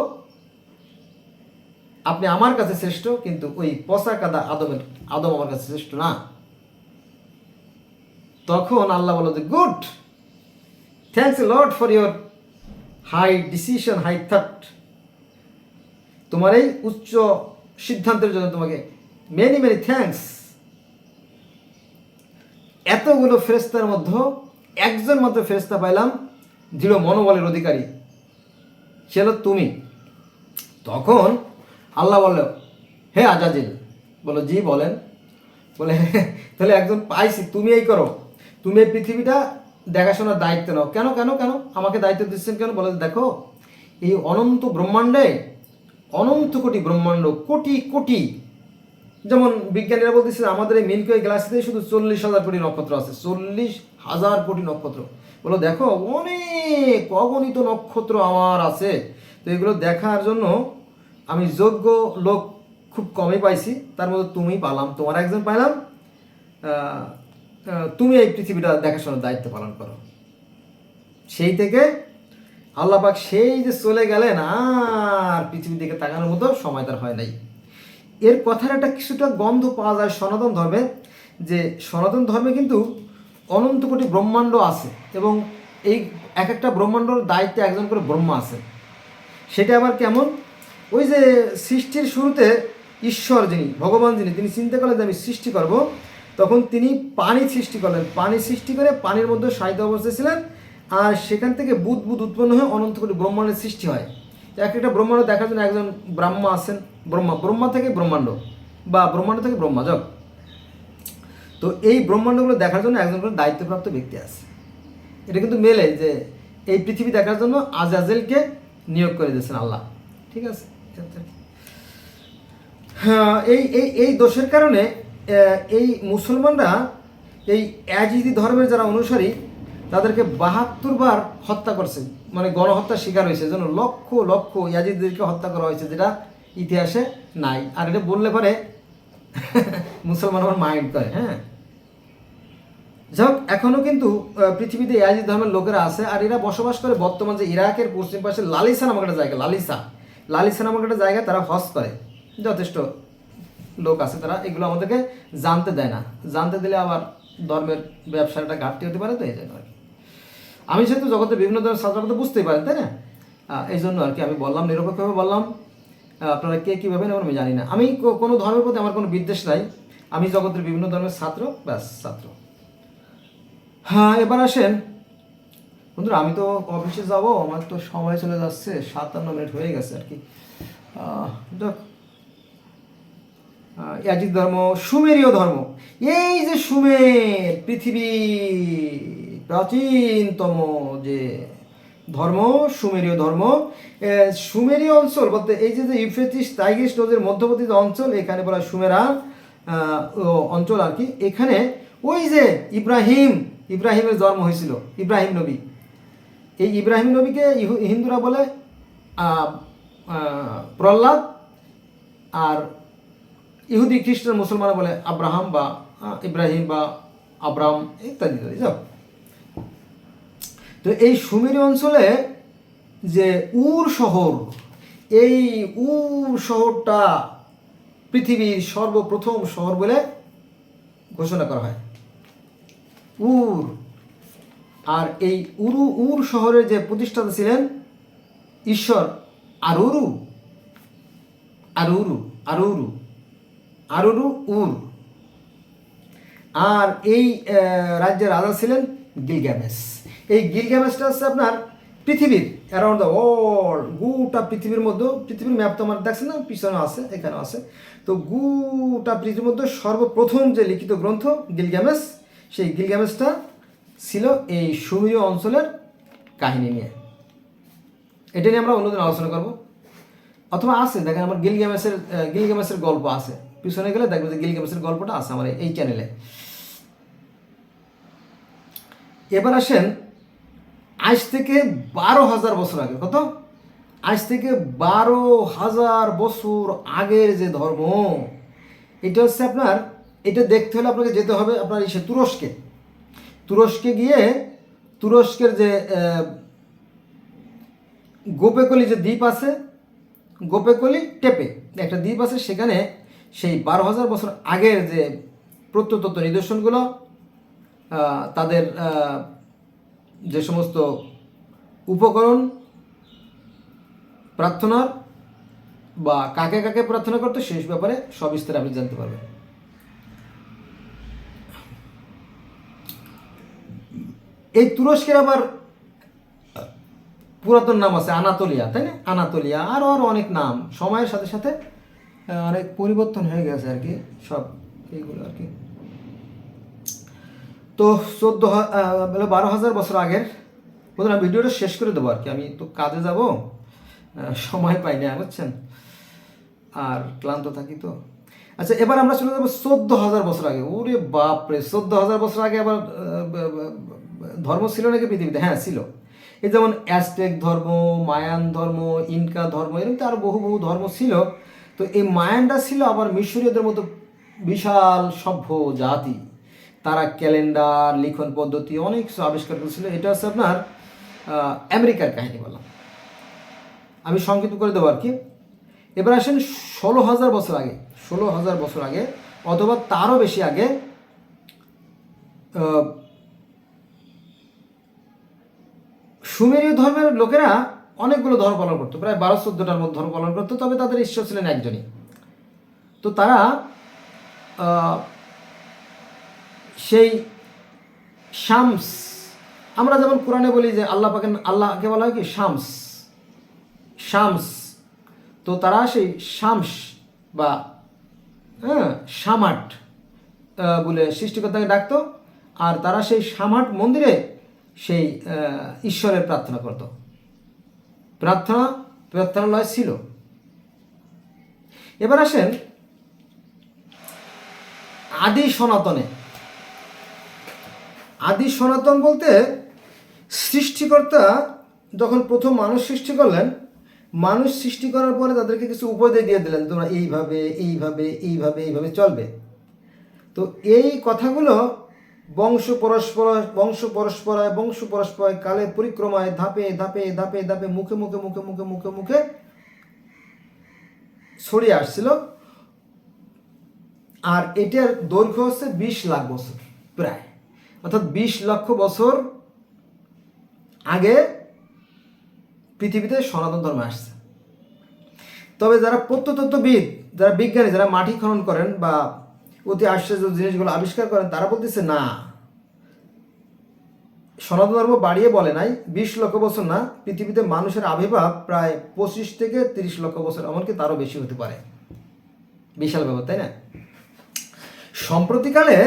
আপনি আমার কাছে শ্রেষ্ঠ, কিন্তু ওই পচা কাদা আদম আমার কাছে শ্রেষ্ঠ না। তখন আল্লাহ বলল যে good, thanks a lot for your high decision, high thought. তোমার এই উচ্চ সিদ্ধান্তের জন্য তোমাকে মেনি মেনি থ্যাঙ্কস। এতগুলো ফেরেশতার মধ্যে একজন মাত্র ফেরেশতা পাইলাম দৃঢ় মনোবলের অধিকারী, সে হলো তুমি। তখন আল্লাহ বলল, হে আজাজিল। বলো, জি বলেন। বলে, তাহলে একজন পাইছি, তুমি এই করো, তুমি এই পৃথিবীটা দেখাশোনার দায়িত্ব নাও। কেন কেন কেন আমাকে দায়িত্ব দিচ্ছেন কেন? বলে, দেখো এই অনন্ত ব্রহ্মাণ্ডে অনন্ত কোটি ব্রহ্মাণ্ড, কোটি কোটি, যেমন বিজ্ঞানীরা বলতেছে আমাদের এই মিল্কি ওয়ে গ্যালাক্সিতে শুধু 40,000 কোটি নক্ষত্র আছে, 40,000 কোটি নক্ষত্র। বলো, দেখো অনেক অগণিত নক্ষত্র আমার আছে। তো এগুলো দেখার জন্য আমি যোগ্য লোক খুব কমই পাইছি, তার মধ্যে তুমি পালাম, তোমার একজন পাইলাম। তুমি এই পৃথিবীটা দেখাশোনার দায়িত্ব পালন করো। সেই থেকে আল্লাহ পাক সেই যে চলে গেলেন, আর পৃথিবীর দিকে তাকানোর মতো সময় তার হয় নাই। এর কথার একটা কিছুটা গন্ধ পাওয়া যায় সনাতন ধর্মে, যে সনাতন ধর্মে কিন্তু অনন্ত কোটি ব্রহ্মাণ্ড আছে এবং এই এক একটা ব্রহ্মাণ্ডর দায়িত্বে একজন করে ব্রহ্মা আছে। সেটা আবার কেমন? ওই যে সৃষ্টির শুরুতে ঈশ্বর যিনি, ভগবান যিনি, তিনি চিন্তা করলেন যে আমি সৃষ্টি করব, তখন তিনি পানি সৃষ্টি করলেন। পানি সৃষ্টি করে পানির মধ্যে সাহিত্য অবস্থায় ছিলেন, আর সেখান থেকে বুধ বুধ উৎপন্ন হয়ে অনন্ত কোটি ব্রহ্মাণ্ডের সৃষ্টি হয়। এক একটা ব্রহ্মাণ্ড দেখার জন্য একজন ব্রহ্মা আছেন। ব্রহ্মা থেকে ব্রহ্মাণ্ড, বা ব্রহ্মাণ্ড থেকে ব্রহ্মাজক। তো এই ব্রহ্মাণ্ডগুলো দেখার জন্য একজন করে দায়িত্বপ্রাপ্ত ব্যক্তি আছে। এটা কিন্তু মেলে যে এই পৃথিবী দেখার জন্য আজাজেলকে নিয়োগ করে দিয়েছেন আল্লাহ। ঠিক আছে। হ্যাঁ, এই এই এই দোষের কারণে এই মুসলমানরা এই ইয়াজিদি ধর্মের যারা অনুসারী তাদেরকে 72 বার হত্যা করছে, মানে গণহত্যার শিকার হয়েছে। যেন লক্ষ লক্ষ ইয়াজিদদেরকে হত্যা করা হয়েছে, যেটা ইতিহাসে নাই। আর এটা বললে পরে মুসলমান আমার মাইন্ড করে। হ্যাঁ, যাই এখনও কিন্তু পৃথিবীতে ইয়াজিদ ধর্মের লোকেরা আছে, আর এরা বসবাস করে বর্তমান যে ইরাকের পশ্চিম পাশে লালিসা নামক একটা জায়গা, লালিসা নামক একটা জায়গায় তারা হজ করে। যথেষ্ট লোক আছে, তারা এগুলো আমাদেরকে জানতে দেয় না, জানতে দিলে আবার ধর্মের ব্যবসাটা ঘাটতি হতে পারে। তো এই জন্য আর কি আমি যেহেতু জগতের বিভিন্ন ধরনের ছাত্ররা তো বুঝতেই পারেন, তাই না? এই জন্য আর কি আমি বললাম, নিরপেক্ষভাবে বললাম। আপনারা কে কীভাবে নেবেন আমি জানি না। আমি কোনো ধর্মের প্রতি আমার কোনো বিদ্বেষ নাই, আমি জগতের বিভিন্ন ধর্মের ছাত্র, ব্যাস ছাত্র। হ্যাঁ, এবার আসেন বন্ধুরা, আমি তো অফিসে যাব, আমার তো সময় চলে যাচ্ছে, 57 মিনিট হয়ে গেছে আর কি। দেখ, ইয়াজিদ ধর্ম, সুমেরীয় ধর্ম। এই যে সুমের, পৃথিবী প্রাচীনতম যে ধর্ম, সুমেরীয় ধর্ম। সুমেরীয় অঞ্চল বলতে এই যে ইউফ্রেটিস টাইগ্রিস নদীর মধ্যবর্তী যে অঞ্চল, এখানে বলা সুমেরা অঞ্চল আর কি। এখানে ওই যে ইব্রাহিমের জন্ম হয়েছিল, ইব্রাহিম নবী। এই ইব্রাহিম নবীকে হিন্দুরা বলে প্রহ্লাদ, আর ইহুদি খ্রিস্টান মুসলমানরা বলে আব্রাহাম বা ইব্রাহিম বা আব্রাহাম ইত্যাদি ইত্যাদি। যাও, তো এই সুমেরীয় অঞ্চলে যে উর শহর, এই উর শহরটা পৃথিবীর সর্বপ্রথম শহর বলে ঘোষণা করা হয়। উর, আর এই উর শহরের যে প্রতিষ্ঠাতা ছিলেন ঈশ্বর আরুরু আরুরু আরুরু আরুরু উর। আর এই রাজ্যের রাজা ছিলেন গিলগামেশ। এই গিলগামেশটা হচ্ছে আপনার পৃথিবীর অ্যারাউন্ড দ্য ওয়ার্ল্ড, গোটা পৃথিবীর মধ্যে, পৃথিবীর ম্যাপ তো আমার দেখছেন না, পিছনে আছে, এখানেও আছে। তো গোটা পৃথিবীর মধ্যে সর্বপ্রথম যে লিখিত গ্রন্থ গিলগামেশ, সেই গিলগামেশটা ছিল এই সুমেরীয় অঞ্চলের কাহিনী নিয়ে। এটা নিয়ে আমরা অন্যদিন আলোচনা করব, অথবা আছে দেখেন আমার গিলগামেশের গল্প আছে, পিছনে গেলে দেখবেন যে গিলগামেশের গল্পটা আছে আমার এই চ্যানেলে। এবার আসেন আজ থেকে 12,000 বছর আগে, কত? আজ থেকে 12,000 বছর আগের যে ধর্ম, এটা হচ্ছে আপনার, এটা দেখতে হলে আপনাকে যেতে হবে আপনার ইসে তুরস্কে গিয়ে, তুরস্কের যে গোপেকলি যে দ্বীপ আছে, গোপেকলি টেপে একটা দ্বীপ আছে, সেখানে সেই 12,000 বছর আগের যে প্রত্নতত্ত্ব নিদর্শনগুলো, তাদের যে সমস্ত উপকরণ, প্রার্থনার বা কাকে কাকে প্রার্থনা করতো সেই ব্যাপারে সবিস্তারে আপনি জানতে পারবেন। এই তুরস্কের আবার পুরাতন নাম আছে আনাতোলিয়া, তাই না? আনাতোলিয়া, আরও আরও অনেক নাম সময়ের সাথে সাথে অনেক পরিবর্তন হয়ে গেছে আর কি, সব এইগুলো আর কি। তো 12,000 বছর আগের বলুন, আমি ভিডিওটা শেষ করে দেবো আর কি, আমি তো কাজে যাব, সময় পাই না, বুঝছেন, আর ক্লান্ত থাকি তো। আচ্ছা, এবার আমরা চলে যাবো 14,000 বছর আগে। ওরে বাপরে, 14,000 বছর আগে আবার ধর্ম ছিল নাকি পৃথিবীতে? হ্যাঁ ছিল। এই যেমন অ্যাজটেক ধর্ম, মায়ান ধর্ম, ইনকা ধর্ম, এরকম তো আরও বহু বহু ধর্ম ছিল। তো এই মায়ানরা ছিল আবার মিশরীয়দের মতো বিশাল সভ্য জাতি। তারা ক্যালেন্ডার, লিখন পদ্ধতি অনেক কিছু আবিষ্কার করেছিল। এটা হচ্ছে আপনার আমেরিকার কাহিনী বললাম, আমি সংক্ষিপ্ত করে দেবো আর কি। এবার আসেন 16,000 বছর আগে, 16,000 বছর আগে অথবা তারও বেশি আগে সুমেরীয় ধর্মের লোকেরা অনেকগুলো ধর্ম পালন করতো, প্রায় 12-14টার মধ্যে ধর্ম পালন করতো, তবে তাদের ঈশ্বর ছিলেন একজনই। তো তারা সেই শামস, আমরা যেমন কোরআনে বলি যে আল্লাহ পাকের আল্লাহকে বলা হয় কি শামস, শামস। তো তারা সেই শামস বা সামাট বলে সৃষ্টিকর্তাকে ডাকতো, আর তারা সেই সামাট মন্দিরে সেই ঈশ্বরের প্রার্থনা করত, প্রার্থনালয় ছিল। এবার আসেন আদি সনাতনে। আদি সনাতন বলতে সৃষ্টিকর্তা যখন প্রথম মানুষ সৃষ্টি করলেন, মানুষ সৃষ্টি করার পরে তাদেরকে কিছু উপদেশ দিয়ে দিলেন, তোমরা এইভাবে এইভাবে এইভাবে এইভাবে চলবে। তো এই কথাগুলো বংশ পরস্পরায় কালের পরিক্রমায় ধাপে ধাপে ধাপে ধাপে মুখে মুখে মুখে মুখে মুখে মুখে ছড়িয়ে আসছিল। আর এটার দৈর্ঘ্য হচ্ছে 20 লাখ বছর প্রায়, অর্থাৎ 20 লক্ষ বছর আগে পৃথিবীতে সনাতন ধর্ম আসছে। তবে যারা প্রত্নতত্ত্ববিদ, যারা বিজ্ঞানী, যারা মাটি খনন করেন বা অতি আশ্চর্য জিনিসগুলো আবিষ্কার করেন, তারা বলতেছে না, সনাতন ধর্ম বাড়িয়ে বলে নাই, 20 লক্ষ বছর না, পৃথিবীতে মানুষের আবির্ভাব প্রায় 25 থেকে 30 লক্ষ বছর, এমনকি তারও বেশি হতে পারে। বিশাল ব্যাপার, তাই না? সম্প্রতিকালে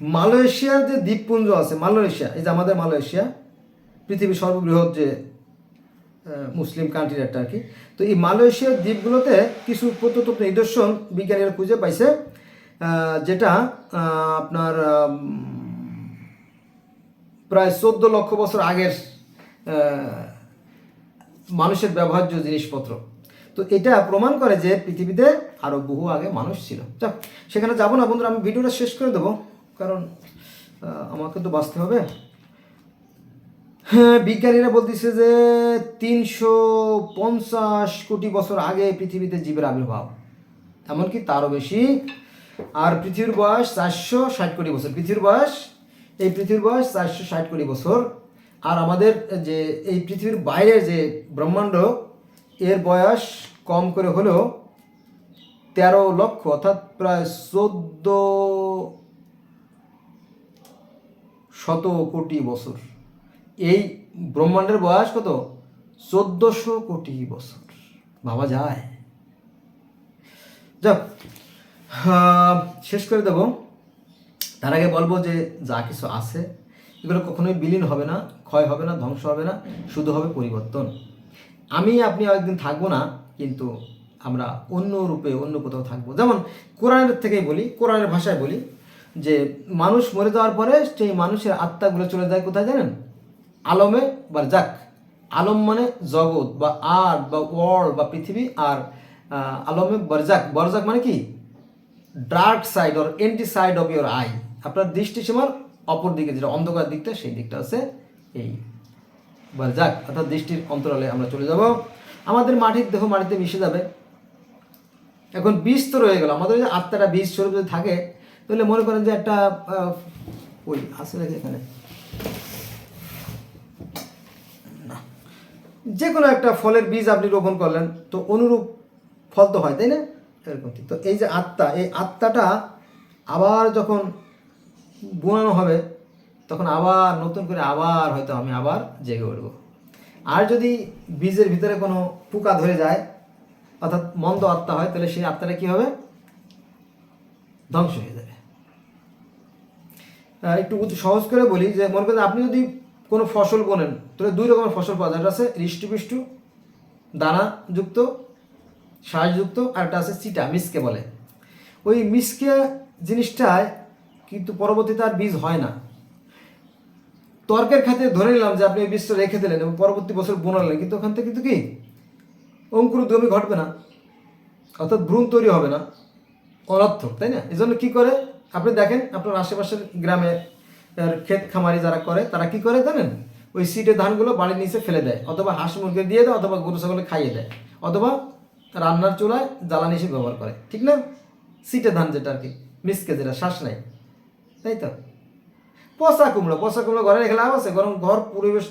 মালয়েশিয়ার যে দ্বীপপুঞ্জ আছে, মালয়েশিয়া, এই যে আমাদের মালয়েশিয়া পৃথিবীর সর্ববৃহৎ যে মুসলিম কান্ট্রির একটা আর কি। তো এই মালয়েশিয়ার দ্বীপগুলোতে কিছু প্রত্নতত্ত্ব নিদর্শন বিজ্ঞানীরা খুঁজে পাইছে, যেটা আপনার প্রায় 14 লক্ষ বছর আগের মানুষের ব্যবহার্য জিনিসপত্র। তো এটা প্রমাণ করে যে পৃথিবীতে আরও বহু আগে মানুষ ছিল। যাক, সেখানে যাবো না বন্ধুরা, আমি ভিডিওটা শেষ করে দেবো, কারণ আমাকে তো বাঁচতে হবে। হ্যাঁ, বিজ্ঞানীরা বলতেছে যে 350 কোটি বছর আগে পৃথিবীতে জীবের আবির্ভাব, এমনকি তারও বেশি। আর পৃথিবীর বয়স 460 কোটি বছর। পৃথিবীর বয়স 460 কোটি বছর। আর আমাদের যে এই পৃথিবীর বাইরের যে ব্রহ্মাণ্ড, এর বয়স কম করে হলেও 13 লক্ষ, অর্থাৎ প্রায় 1400 কোটি বছর। এই ব্রহ্মাণ্ডের বয়স কত? 1400 কোটি বছর। ভাবা যায়? যাক, শেষ করে দেব। তার আগে বলবো যে যা কিছু আছে এগুলো কখনোই বিলীন হবে না, ক্ষয় হবে না, ধ্বংস হবে না, শুধু হবে পরিবর্তন। আমি আপনি একদিন থাকবো না, কিন্তু আমরা অন্য রূপে অন্য কোথাও থাকবো। যেমন কোরআনের থেকেই বলি, কোরআনের ভাষায় বলি যে মানুষ মরে যাওয়ার পরে সেই মানুষের আত্মাগুলো চলে যায় কোথায় জানেন? আলমে বারজাক। আলম মানে জগৎ বা আর্ট বা ওয়ার্ল্ড বা পৃথিবী, আর আলমে বারজাক, বারজাক মানে কি? Dark side or anti side of your I, আপনার দৃষ্টিসীমার অপর দিকে, যেটা অন্ধকার দিকটা, সেই দিকটা আছে এই বারজাক, অর্থাৎ দৃষ্টির অন্তরালে আমরা চলে যাব। আমাদের মাটির দেহ মাটিতে মিশে যাবে। এখন বীজ তো রয়ে গেল, আমাদের যে আত্মাটা বীজ স্বরূপ যদি থাকে, তাহলে মনে করেন যে একটা ওই আছে নাকি এখানে, যে কোনো একটা ফলের বীজ আপনি রোপণ করলেন, তো অনুরূপ ফল তো হয়, তাই না? এরকম ঠিক। তো এই যে আত্মা, এই আত্মাটা আবার যখন বোনানো হবে তখন আবার নতুন করে আবার হয়তো আমি আবার জেগে উঠব। আর যদি বীজের ভিতরে কোনো পোকা ধরে যায় অর্থাৎ মন্দ আত্মা হয়, তাহলে সেই আত্মাটা কী হবে? ধ্বংস হয়ে যাবে। একটু সহজ করে বলি যে মনে করেন আপনি যদি কোনো ফসল বোনেন তাহলে দুই রকমের ফসল পাওয়া যায়। একটা আছে হৃষ্টপুষ্ট দানাযুক্ত শ্বাসযুক্ত, আর একটা আছে চিটা, মিসকে বলে। ওই মিসকে জিনিসটায় কিন্তু পরবর্তীতে আর বীজ হয় না। তর্কের খাতে ধরে নিলাম যে আপনি ওই বীজটা রেখে দিলেন এবং পরবর্তী বছর বোনালেন, কিন্তু ওখান থেকে কিন্তু কি অঙ্কুরোদ্গমী ঘটবে না, অর্থাৎ ভ্রূণ তৈরি হবে না, অনর্থক, তাই না? এই জন্য কী করে আপনি দেখেন আপনার আশেপাশের গ্রামে ক্ষেত খামারি যারা করে তারা কি করে জানেন? ওই সিটে ধানগুলো বাড়ির নিচে ফেলে দেয়, অথবা হাঁস মুরগি দিয়ে দেয়, অথবা গরু ছাগলে খাইয়ে দেয়, অথবা রান্নার চুলায় জ্বালানি হিসেবে ব্যবহার করে, ঠিক না? সিটে ধান যেটা আর কি, মিসকে যেটা, শ্বাস নাই, তাই তো? পচা কুমড়ো ঘরে রেখে লাভ আছে? বরং ঘর পরিবেশ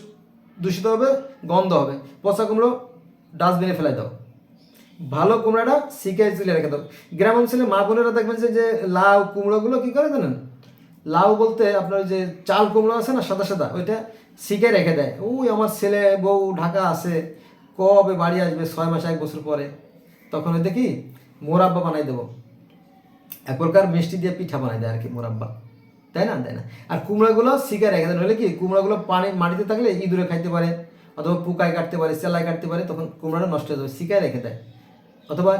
দূষিত হবে, গন্ধ হবে। পচা কুমড়ো ডাস্টবিনে ফেলাই দাও, ভালো কুমড়াটা শিকায় তুলে রেখে দাও। গ্রাম অঞ্চলে মা বোনেরা দেখবেন যে লাউ কুমড়োগুলো কী করে জানেন? লাউ বলতে আপনার যে চাল কুমড়ো আছে না, সাদা সাদা, ওইটা শিকায় রেখে দেয়। ওই আমার ছেলে বউ ঢাকা আছে, কবে বাড়ি আসবে, 6 মাস 1 বছর পরে, তখন ওই দেখি মোরাব্বা বানাই দেবো। এক প্রকার মিষ্টি দিয়ে পিঠা বানাই দেয় আর কি, মোরাব্বা, তাই না? আর কুমড়াগুলো শিকায় রেখে দেয়, নইলে কি কুমড়াগুলো পানি মাটিতে থাকলে ইঁদুরে খাইতে পারে, অথবা পোকায় কাটতে পারে, সেলাই কাটতে পারে, তখন কুমড়াটা নষ্ট হয়ে যাবে, শিকায় রেখে দেয়। অথবা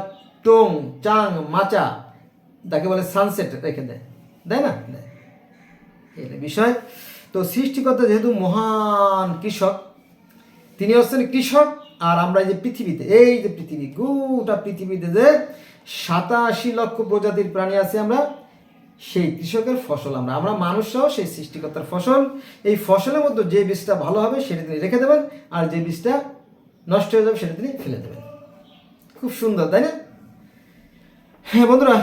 টং, চাং, মাচা, যাকে বলে সানসেট রেখে দেয়, দেয় না? দেয়। এই বিষয়। তো সৃষ্টিকর্তা যেহেতু মহান কৃষক, তিনি হচ্ছেন কৃষক, আর আমরা এই যে পৃথিবীতে, এই যে পৃথিবী, গোটা পৃথিবীতে যে 87 লক্ষ প্রজাতির প্রাণী আছে, আমরা সেই কৃষকের ফসল, আমরা মানুষরাও সেই সৃষ্টিকর্তার ফসল। এই ফসলের মধ্যে যে বীজটা ভালো হবে সেটা তিনি রেখে দেবেন, আর যে বীজটা নষ্ট হয়ে যাবে সেটা তিনি ফেলে দেবেন। খুব সুন্দর, তাই না? হ্যাঁ বন্ধুরা,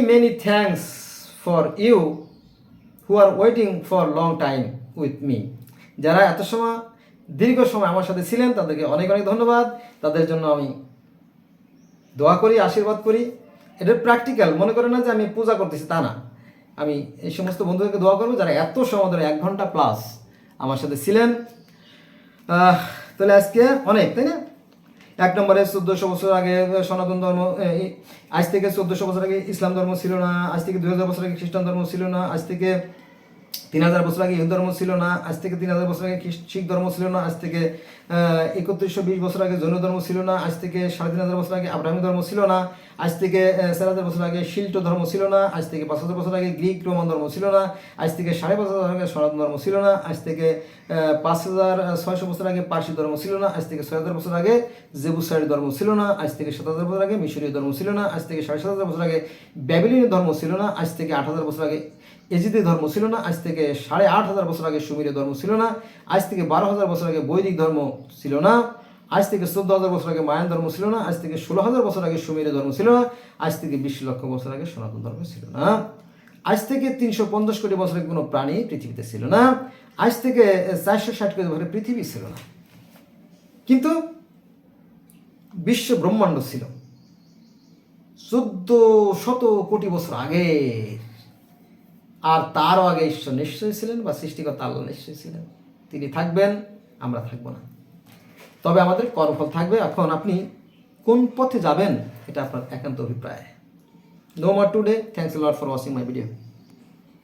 many thanks for you who are waiting for long time with me. যারা এত সময় দীর্ঘ সময় আমার সাথে ছিলেন তাদেরকে অনেক অনেক ধন্যবাদ। তাদের জন্য আমি দোয়া করি, আশীর্বাদ করি। এটা প্র্যাকটিক্যাল, মনে করে না যে আমি পূজা করতেছি, তা না। আমি এই সমস্ত বন্ধুদেরকে দোয়া করবো যারা এত সময় ধরে 1 ঘন্টা প্লাস আমার সাথে ছিলেন। তাহলে আজকে অনেক, তাই না? 1 নম্বরে 1400 বছর আগে সনাতন ধর্ম, আজ থেকে 1400 বছর আগে ইসলাম ধর্ম ছিল না, আজ থেকে 2000 বছর আগে খ্রিস্টান ধর্ম ছিল না, আজ থেকে 3000 বছর আগে হিন্দু ধর্ম ছিল না, আজ থেকে 3000 বছর আগে শিখ ধর্ম ছিল না, আজ থেকে 3120 বছর আগে জৈন ধর্ম ছিল না, আজ থেকে 3500 বছর আগে আব্রাহামিক ধর্ম ছিল না, আজ থেকে 4000 বছর আগে শিল্ট ধর্ম ছিল না, আজ থেকে 5000 বছর আগে গ্রিক রোমান ধর্ম ছিল না, আজ থেকে 5500 বছর আগে সনাতন ধর্ম ছিল না, আজ থেকে 5600 বছর আগে পার্সি ধর্ম ছিল না, আজ থেকে 6000 বছর আগে জেবুসাইড ধর্ম ছিল না, আজ থেকে 7000 বছর আগে মিশরীয় ধর্ম ছিল না, আজ থেকে 7500 বছর আগে ব্যাবিলনীয় ধর্ম ছিল না, আজ থেকে 8000 বছর আগে এজিদি ধর্ম ছিল না, আজ থেকে 8500 বছর আগে সুমেরীয় ধর্ম ছিল না, আজ থেকে 12000 বছর আগে বৈদিক ধর্ম ছিল না, আজ থেকে 14000 বছর আগে মায়ান ধর্ম ছিল না, আজ থেকে 16000 বছর আগে সুমেরীয় ধর্ম ছিল না, আজ থেকে 20 লক্ষ বছর আগে সনাতন ধর্ম ছিল না, আজ থেকে 350 কোটি বছর আগে কোনো প্রাণী পৃথিবীতে ছিল না, আজ থেকে 460 কোটি বছর পৃথিবী ছিল না, কিন্তু বিশ্ব ব্রহ্মাণ্ড ছিল 1400 কোটি বছর আগে। আর তারও আগে ঈশ্বর নিশ্চয়ই ছিলেন, বা সৃষ্টিকর্তা আল্লাহ নিশ্চয়ই ছিলেন। তিনি থাকবেন, আমরা থাকবো না, তবে আমাদের কর্মফল থাকবে। এখন আপনি কোন পথে যাবেন এটা আপনার একান্ত অভিপ্রায়। No more today, thanks a lot for watching my video.